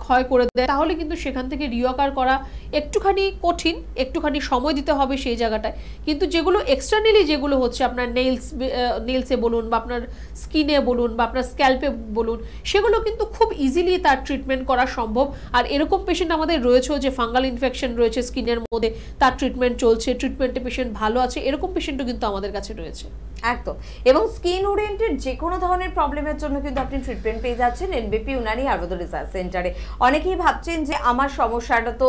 Speaker 5: ক্ষয় করে দেয়, তাহলে কিন্তু সেখান থেকে রিঅকার করা একটুখানি কঠিন, একটুখানি সময় দিতে হবে সেই জায়গাটায়। কিন্তু যেগুলো এক্সটার্নালি যেগুলো হচ্ছে আপনার নেলসে বলুন বা আপনার স্কিনে বলুন বা আপনার স্ক্যাল্পে বলুন, সেগুলো কিন্তু খুব ইজিলি তার ট্রিটমেন্ট করা সম্ভব। আর এরকম পেশেন্ট আমাদের রয়েছেও যে ফাঙ্গাল ইনফেকশন রয়েছে স্কিনের মধ্যে, তার ট্রিটমেন্ট চলছে, ট্রিটমেন্টে পেশেন্ট ভালো আছে, এরকম পেশেন্টও কিন্তু আমাদের কাছে রয়েছে।
Speaker 6: একদম। এবং স্কিন ওরিয়েন্টেড যে কোনো ধরনের প্রবলেমের জন্য কিন্তু আপনি ট্রিটমেন্ট পেয়ে যাচ্ছেন এনবিপি ইউনানি আয়ুর্বেদ রিসার্চ সেন্টারে। অনেকেই ভাবছেন যে আমার সমস্যাটা তো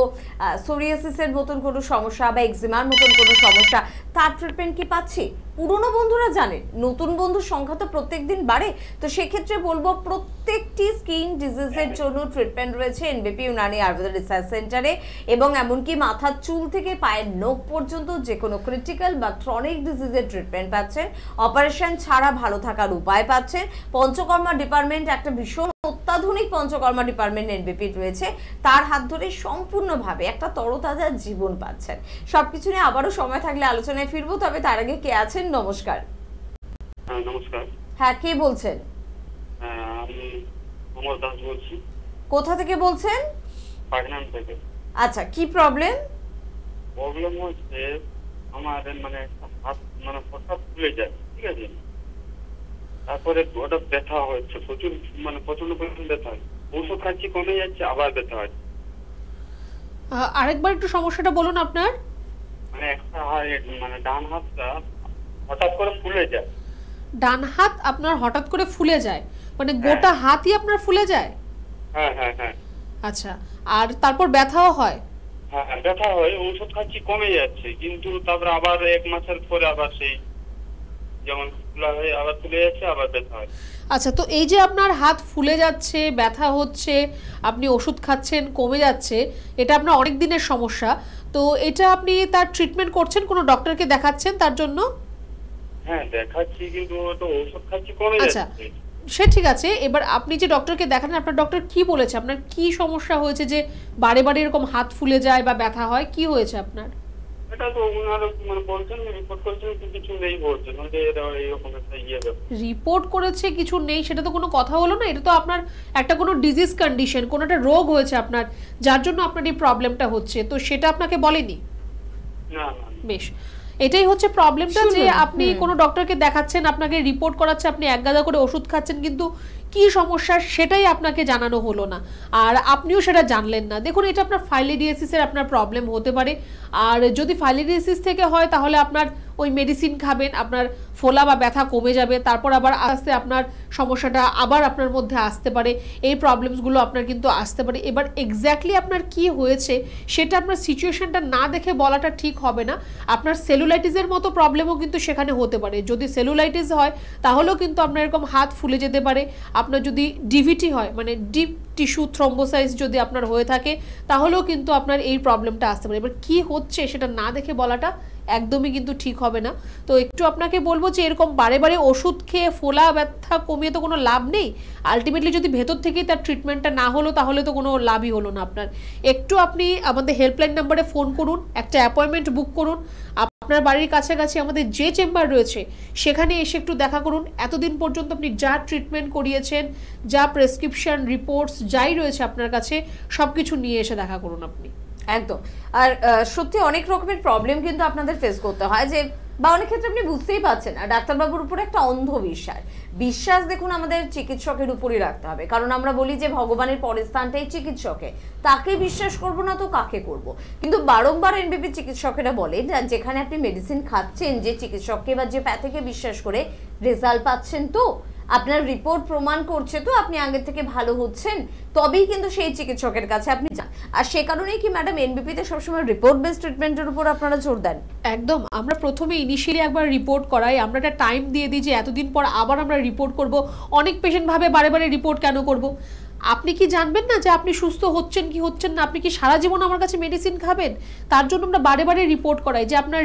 Speaker 6: সোরিয়াসিসের মতন কোনো সমস্যা বা এক্সিমার মতন কোনো সমস্যা, তার ট্রিটমেন্ট কি পাচ্ছি? পুরনো বন্ধুরা জানেন, নতুন বন্ধুর সংখ্যা তো প্রত্যেক দিন বাড়ে। তো সেক্ষেত্রে বলবো প্রত্যেকটি স্কিন ডিজিজের জন্য ট্রিটমেন্ট রয়েছে এনবিপি ইউনানি আয়ুর্বেদ রিসার্চ সেন্টারে। এবং এমনকি মাথার চুল থেকে পায়ের নখ পর্যন্ত যে কোনো ক্রিটিক্যাল বা ক্রনিক ডিজিজের ট্রিটমেন্ট পাচ্ছেন, অপারেশন ছাড়া ভালো থাকার উপায় পাচ্ছেন। পঞ্চকর্মা ডিপার্টমেন্ট, একটা ভীষণ অত্যাধুনিক পঞ্চকর্মা ডিপার্টমেন্ট এনবিপি রয়েছে, তার হাত ধরে সম্পূর্ণভাবে একটা তরতাজা জীবন পাচ্ছেন। সবকিছু নিয়ে আবারও সময় থাকলে আলোচনায় ফিরবো, তবে তার আগে কে আছেন? নমস্কার।
Speaker 11: নমস্কার।
Speaker 6: হ্যাঁ, কে বলছেন?
Speaker 11: আমি অমর দাস বলছি।
Speaker 6: কোথা থেকে বলছেন?
Speaker 11: পাটনা থেকে।
Speaker 6: আচ্ছা, কি প্রবলেম?
Speaker 11: প্রবলেম হচ্ছে আমার মানে হাত মানে হঠাৎ ফুলে যায়, ঠিক আছে, তারপরে ওটা ব্যথা হচ্ছে প্রচুর, মানে প্রচন্ড পরিমাণ ব্যথা হয়। ওষুধ খাচ্ছি, কমে যাচ্ছে, আবার ব্যথা হয়।
Speaker 5: আরেকবার একটু সমস্যাটা বলুন আপনার।
Speaker 11: মানে একটা মানে ডান হাতটা হঠাৎ করে ফুলে যায়।
Speaker 5: ডান হাত আপনার হঠাৎ করে ফুলে যায়, মানে গোটা হাতই আপনার ফুলে যায়?
Speaker 11: হ্যাঁ হ্যাঁ হ্যাঁ।
Speaker 5: আচ্ছা, আর তারপর ব্যথাও হয়?
Speaker 11: হ্যাঁ, ব্যথা হয়, ওষুধ খাচ্ছি, কমে যাচ্ছে, কিন্তু তারপর আবার 1 মাসের পরে আবার সেই যেমন ফুলা হয়ে আবার ফুলে যাচ্ছে, আবার ব্যথা হয়।
Speaker 5: আচ্ছা, তো এই যে আপনার হাত ফুলে যাচ্ছে, ব্যথা হচ্ছে, আপনি ওষুধ খাচ্ছেন, কমে যাচ্ছে, এটা আপনার অনেক দিনের সমস্যা। তো এটা আপনি তার ট্রিটমেন্ট করছেন, কোনো ডক্টরকে দেখাচ্ছেন তার জন্য?
Speaker 11: হ্যাঁ, দেখাচ্ছি, কিন্তু তো ওষুধ খাচ্ছি, কমে যাচ্ছে।
Speaker 5: সে ঠিক আছে, এবার আপনি যে ডক্টরকে দেখান, আপনার ডক্টর কি বলেছে? আপনার কি সমস্যা হয়েছে যে বারে বারে এরকম হাত ফুলে যায় বা ব্যথা হয়? কি হয়েছে আপনার?
Speaker 11: এটা তো ওনারা মানে বলছেন, রিপোর্ট করেছেন, কিছু নেই বলছেন, যে এটা এইরকম একটা
Speaker 5: রিপোর্ট করেছে, কিছু নেই, সেটা তো কোনো কথা হলো না। এটা তো আপনার একটা কোনো ডিজিজ কন্ডিশন, কোনো একটা রোগ হয়েছে আপনার, যার জন্য আপনার এই প্রবলেমটা হচ্ছে। তো সেটা আপনাকে বলেনি?
Speaker 11: না।
Speaker 5: বেশ, এটাই হচ্ছে প্রবলেমটা, যে আপনি কোনো ডক্টরকে দেখাচ্ছেন, আপনাকে রিপোর্ট করাচ্ছে, আপনি এক গাদা করে ওষুধ খাচ্ছেন, কিন্তু কি সমস্যা সেটাই আপনাকে জানানো হলো না, আর আপনিও সেটা জানলেন না। দেখুন, এটা আপনার ফাইলিডিয়াসিসের আপনার প্রবলেম হতে পারে। আর যদি ফাইলিডিয়াসিস থেকে হয় তাহলে আপনার ওই মেডিসিন খাবেন, আপনার ফোলা বা ব্যথা কমে যাবে, তারপর আবার আস্তে আপনার সমস্যাটা আবার আপনার মধ্যে আসতে পারে, এই প্রবলেমসগুলো আপনার কিন্তু আসতে পারে। এবার এক্স্যাক্টলি আপনার কি হয়েছে সেটা আপনার সিচুয়েশনটা না দেখে বলাটা ঠিক হবে না। আপনার সেলুলাইটিসের মতো প্রবলেমও কিন্তু সেখানে হতে পারে। যদি সেলুলাইটিস হয় তাহলেও কিন্তু আপনার এরকম হাত ফুলে যেতে পারে। আপনার যদি ডিভিটি হয়, মানে ডিপ টিস্যু থ্রম্বোসাইজ যদি আপনার হয়ে থাকে, তাহলেও কিন্তু আপনার এই প্রবলেমটা আসতে পারে। এবার কি হচ্ছে সেটা না দেখে বলাটা একদমই কিন্তু ঠিক হবে না। তো একটু আপনাকে বলবো যে এরকম বারে বারে ওষুধ খেয়ে ফোলা ব্যথা কমিয়ে তো কোনো লাভ নেই। আলটিমেটলি যদি ভেতর থেকেই তার ট্রিটমেন্টটা না হলো তাহলে তো কোনো লাভই হলো না আপনার। একটু আপনি আমাদের হেল্পলাইন নাম্বারে ফোন করুন, একটা অ্যাপয়েন্টমেন্ট বুক করুন, আপনার বাড়ির কাছাকাছি আমাদের যে চেম্বার রয়েছে সেখানে এসে একটু দেখা করুন। এতদিন পর্যন্ত আপনি যা ট্রিটমেন্ট করিয়েছেন, যা প্রেসক্রিপশন রিপোর্টস যাই রয়েছে আপনার কাছে সব কিছু নিয়ে এসে দেখা করুন আপনি।
Speaker 6: একদম। আর সত্যি অনেক রকমের প্রবলেম কিন্তু আপনাদের ফেস করতে হয়, যে বা অনেক ক্ষেত্রে আপনি বুঝতেই পারছেন না ডাক্তারবাবুর উপর একটা অন্ধবিশ্বাস। বিশ্বাস দেখুন আমাদের চিকিৎসকের উপরই রাখতে হবে, কারণ আমরা বলি যে ভগবানের পরের স্থানটাই চিকিৎসকে, তাকে বিশ্বাস করব না তো কাকে করব। কিন্তু বারংবার এনবিপি চিকিৎসকেরা বলে যেখানে আপনি মেডিসিন খাচ্ছেন যে চিকিৎসককে বা যে প্যাথেকে বিশ্বাস করে রেজাল্ট পাচ্ছেন, তো আপনার রিপোর্ট প্রমাণ করছে তো আপনি আগের থেকে ভালো হচ্ছেন, তবেই কিন্তু সেই চিকিৎসকের কাছে আপনি যান। আর সে কারণেই কি ম্যাডাম এনবিপিতে সবসময় রিপোর্ট বেসড ট্রিটমেন্টের উপর আপনারা জোর দেন?
Speaker 5: একদম। আমরা প্রথমে ইনিশিয়ালি একবার রিপোর্ট করাই, আমরা একটা টাইম দিয়ে দিই যে এতদিন পর আবার আমরা রিপোর্ট করব। অনেক পেশেন্ট ভাবে বারে বারে রিপোর্ট কেন করব। আপনি কি জানবেন না যে আপনি সুস্থ হচ্ছেন কি হচ্ছেন না? আপনি কি সারা জীবন আমার কাছে মেডিসিন খাবেন? তার জন্য আমরা বারে বারে রিপোর্ট করাই যে আপনার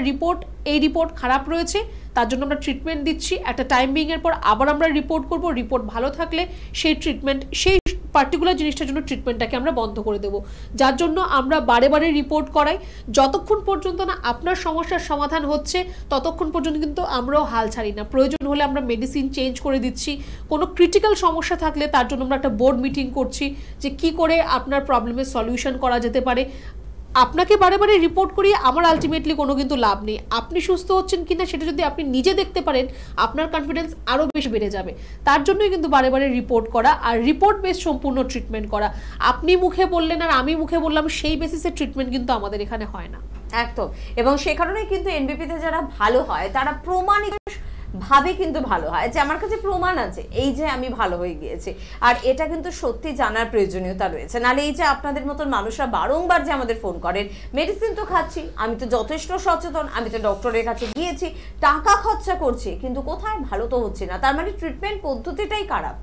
Speaker 5: এই রিপোর্ট খারাপ রয়েছে, তার জন্য আমরা ট্রিটমেন্ট দিচ্ছি। একটা টাইমিংয়ের পর আবার আমরা রিপোর্ট করব, রিপোর্ট ভালো থাকলে সেই ট্রিটমেন্ট, সেই পার্টিকুলার জিনিসটার জন্য ট্রিটমেন্টটাকে আমরা বন্ধ করে দেবো। যার জন্য আমরা বারে বারে রিপোর্ট করাই। যতক্ষণ পর্যন্ত না আপনার সমস্যার সমাধান হচ্ছে ততক্ষণ পর্যন্ত কিন্তু আমরাও হাল ছাড়ি না। প্রয়োজন হলে আমরা মেডিসিন চেঞ্জ করে দিচ্ছি। কোনো ক্রিটিক্যাল সমস্যা থাকলে তার জন্য আমরা একটা বোর্ড মিটিং করছি যে কি করে আপনার প্রবলেমের সলিউশন করা যেতে পারে। আপনাকে বারে বারে রিপোর্ট করিয়ে আমার আলটিমেটলি কোনো কিন্তু লাভ নেই। আপনি সুস্থ হচ্ছেন কিনা সেটা যদি আপনি নিজে দেখতে পারেন আপনার কনফিডেন্স আরও বেশি বেড়ে যাবে। তার জন্যই কিন্তু বারে বারে রিপোর্ট করা আর রিপোর্ট বেস সম্পূর্ণ ট্রিটমেন্ট করা। আপনি মুখে বললেন আর আমি মুখে বললাম সেই বেসিসে ট্রিটমেন্ট কিন্তু আমাদের এখানে হয় না।
Speaker 6: একদম। এবং সে কারণেই কিন্তু এনবিপিতে যারা ভালো হয় তারা প্রমাণিত ভাবে কিন্তু ভালো হয় যে আমার কাছে প্রমাণ আছে এই যে আমি ভালো হয়ে গিয়েছি। আর এটা কিন্তু সত্যি জানার প্রয়োজনীয়তা রয়েছে। নাহলে এই যে আপনাদের মতন মানুষরা বারংবার যে আমাদের ফোন করেন, মেডিসিন তো খাচ্ছি, আমি তো যথেষ্ট সচেতন, আমি তো ডক্টরের কাছে গিয়েছি, টাকা খরচা করছি, কিন্তু কোথায় ভালো তো হচ্ছে না। তার মানে ট্রিটমেন্ট পদ্ধতিটাই খারাপ।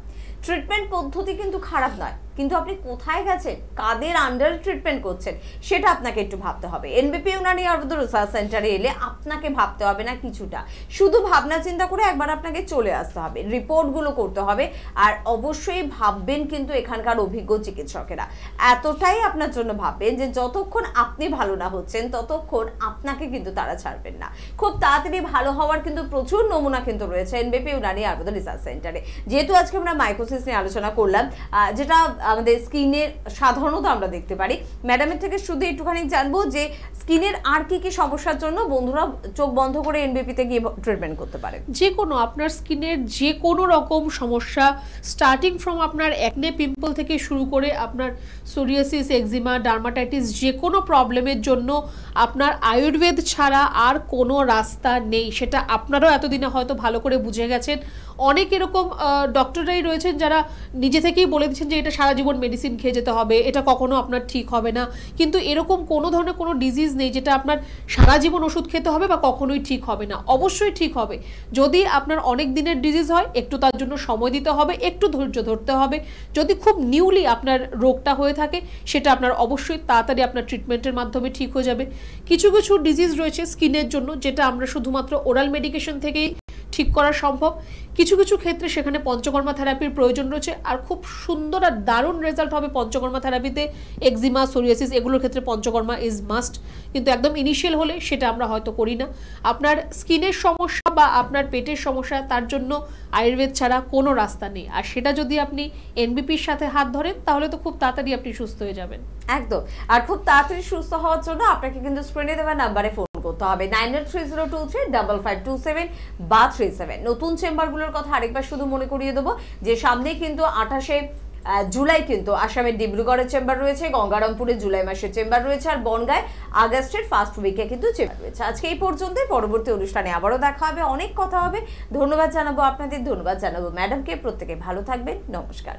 Speaker 6: ট্রিটমেন্ট পদ্ধতি কিন্তু খারাপ নয়, কিন্তু আপনি কোথায় গেছেন, কাদের আন্ডারে ট্রিটমেন্ট করছেন সেটা আপনাকে একটু ভাবতে হবে। এনবিপি ইউনানি আয়ুর্বেদ রিসার্চ সেন্টারে এলে আপনাকে ভাবতে হবে না কিছুটা, শুধু ভাবনা চিন্তা করে একবার আপনাকে চলে আসতে হবে, রিপোর্টগুলো করতে হবে। আর অবশ্যই ভাববেন কিন্তু এখানকার অভিজ্ঞ চিকিৎসকেরা এতটাই আপনার জন্য ভাববেন যে যতক্ষণ আপনি ভালো না হচ্ছেন ততক্ষণ আপনাকে কিন্তু তারা ছাড়বেন না। খুব তাড়াতাড়ি ভালো হওয়ার কিন্তু প্রচুর নমুনা কিন্তু রয়েছে এনবিপি ইউনানি আয়ুর্বেদ রিসার্চ সেন্টারে। যেহেতু আজকে আমরা মাইকোসিস নিয়ে আলোচনা করলাম, যেটা আমাদের স্কিনের সাধারণত আমরা দেখতে পারি, ম্যাডামের থেকে শুধু একটুখানি জানবো যে স্কিনের আর কি কি সমস্যার জন্য বন্ধুরা চোখ বন্ধ করে এনবিপিতে গিয়ে ট্রিটমেন্ট করতে পারে?
Speaker 5: যে কোনো আপনার স্কিনের যে কোনো রকম সমস্যা, স্টার্টিং ফ্রম আপনার অ্যাকনে পিম্পল থেকে শুরু করে আপনার সোরিয়াসিস, এক্সিমা, ডার্মাটাইটিস, যে কোনো প্রবলেমের জন্য আপনার আয়ুর্বেদ ছাড়া আর কোনো রাস্তা নেই। সেটা আপনারাও এতদিনে হয়তো ভালো করে বুঝে গেছেন। অনেক এরকম ডক্টররাই রয়েছেন যারা নিজে থেকেই বলে দিচ্ছেন যে এটা সারা জীবন মেডিসিন খেয়ে যেতে হবে, এটা কখনো আপনার ঠিক হবে না। কিন্তু এরকম কোনো ধরনের কোনো ডিজিজ নেই যেটা আপনার সারা জীবন ওষুধ খেতে হবে বা কখনোই ঠিক হবে না। অবশ্যই ঠিক হবে। যদি আপনার অনেক দিনের ডিজিজ হয় একটু তার জন্য সময় দিতে হবে, একটু ধৈর্য ধরতে হবে। যদি খুব নিউলি আপনার রোগটা হয়ে থাকে সেটা আপনার অবশ্যই তাড়াতাড়ি আপনার ট্রিটমেন্টের মাধ্যমে ঠিক হয়ে যাবে। কিছু কিছু ডিজিজ রয়েছে স্কিনের জন্য যেটা আমরা শুধুমাত্র ওরাল মেডিকেশন থেকেই ঠিক করা সম্ভব। কিছু কিছু ক্ষেত্রে সেখানে পঞ্চকর্মা থেরাপির প্রয়োজন রয়েছে। আর খুব সুন্দর আর দারুণ রেজাল্ট হবে পঞ্চকর্মা থেরাপিতে। এক্সিমা, সোরিয়াসিস এগুলোর ক্ষেত্রে পঞ্চকর্মা ইজ মাস্ট, কিন্তু একদম ইনিশিয়াল হলে সেটা আমরা হয়তো করি না। আপনার স্কিনের সমস্যা বা আপনার পেটের সমস্যা, তার জন্য আয়ুর্বেদ ছাড়া কোনো রাস্তা নেই। আর সেটা যদি আপনি এনবিপির সাথে হাত ধরেন তাহলে তো খুব তাড়াতাড়ি আপনি সুস্থ হয়ে যাবেন।
Speaker 6: একদম। আর খুব তাড়াতাড়ি সুস্থ হওয়ার জন্য আপনাকে কিন্তু স্ক্রিনে দেওয়া নাম্বারে ফোন করতে হবে 9830235527 বা 37। নতুন চেম্বারগুলোর কথা আরেকবার শুধু মনে করিয়ে দেবো যে সামনে কিন্তু 28শে জুলাই কিন্তু আসামের ডিব্রুগড়ের চেম্বার রয়েছে, গঙ্গারামপুরে জুলাই মাসের চেম্বার রয়েছে, আর বনগাঁয় আগস্টের ফার্স্ট উইকে কিন্তু চেম্বার রয়েছে। আজকে এই পর্যন্তই। পরবর্তী অনুষ্ঠানে আবারও দেখা হবে, অনেক কথা হবে। ধন্যবাদ জানাবো আপনাদের, ধন্যবাদ জানাবো ম্যাডামকে। প্রত্যেকে ভালো থাকবেন। নমস্কার।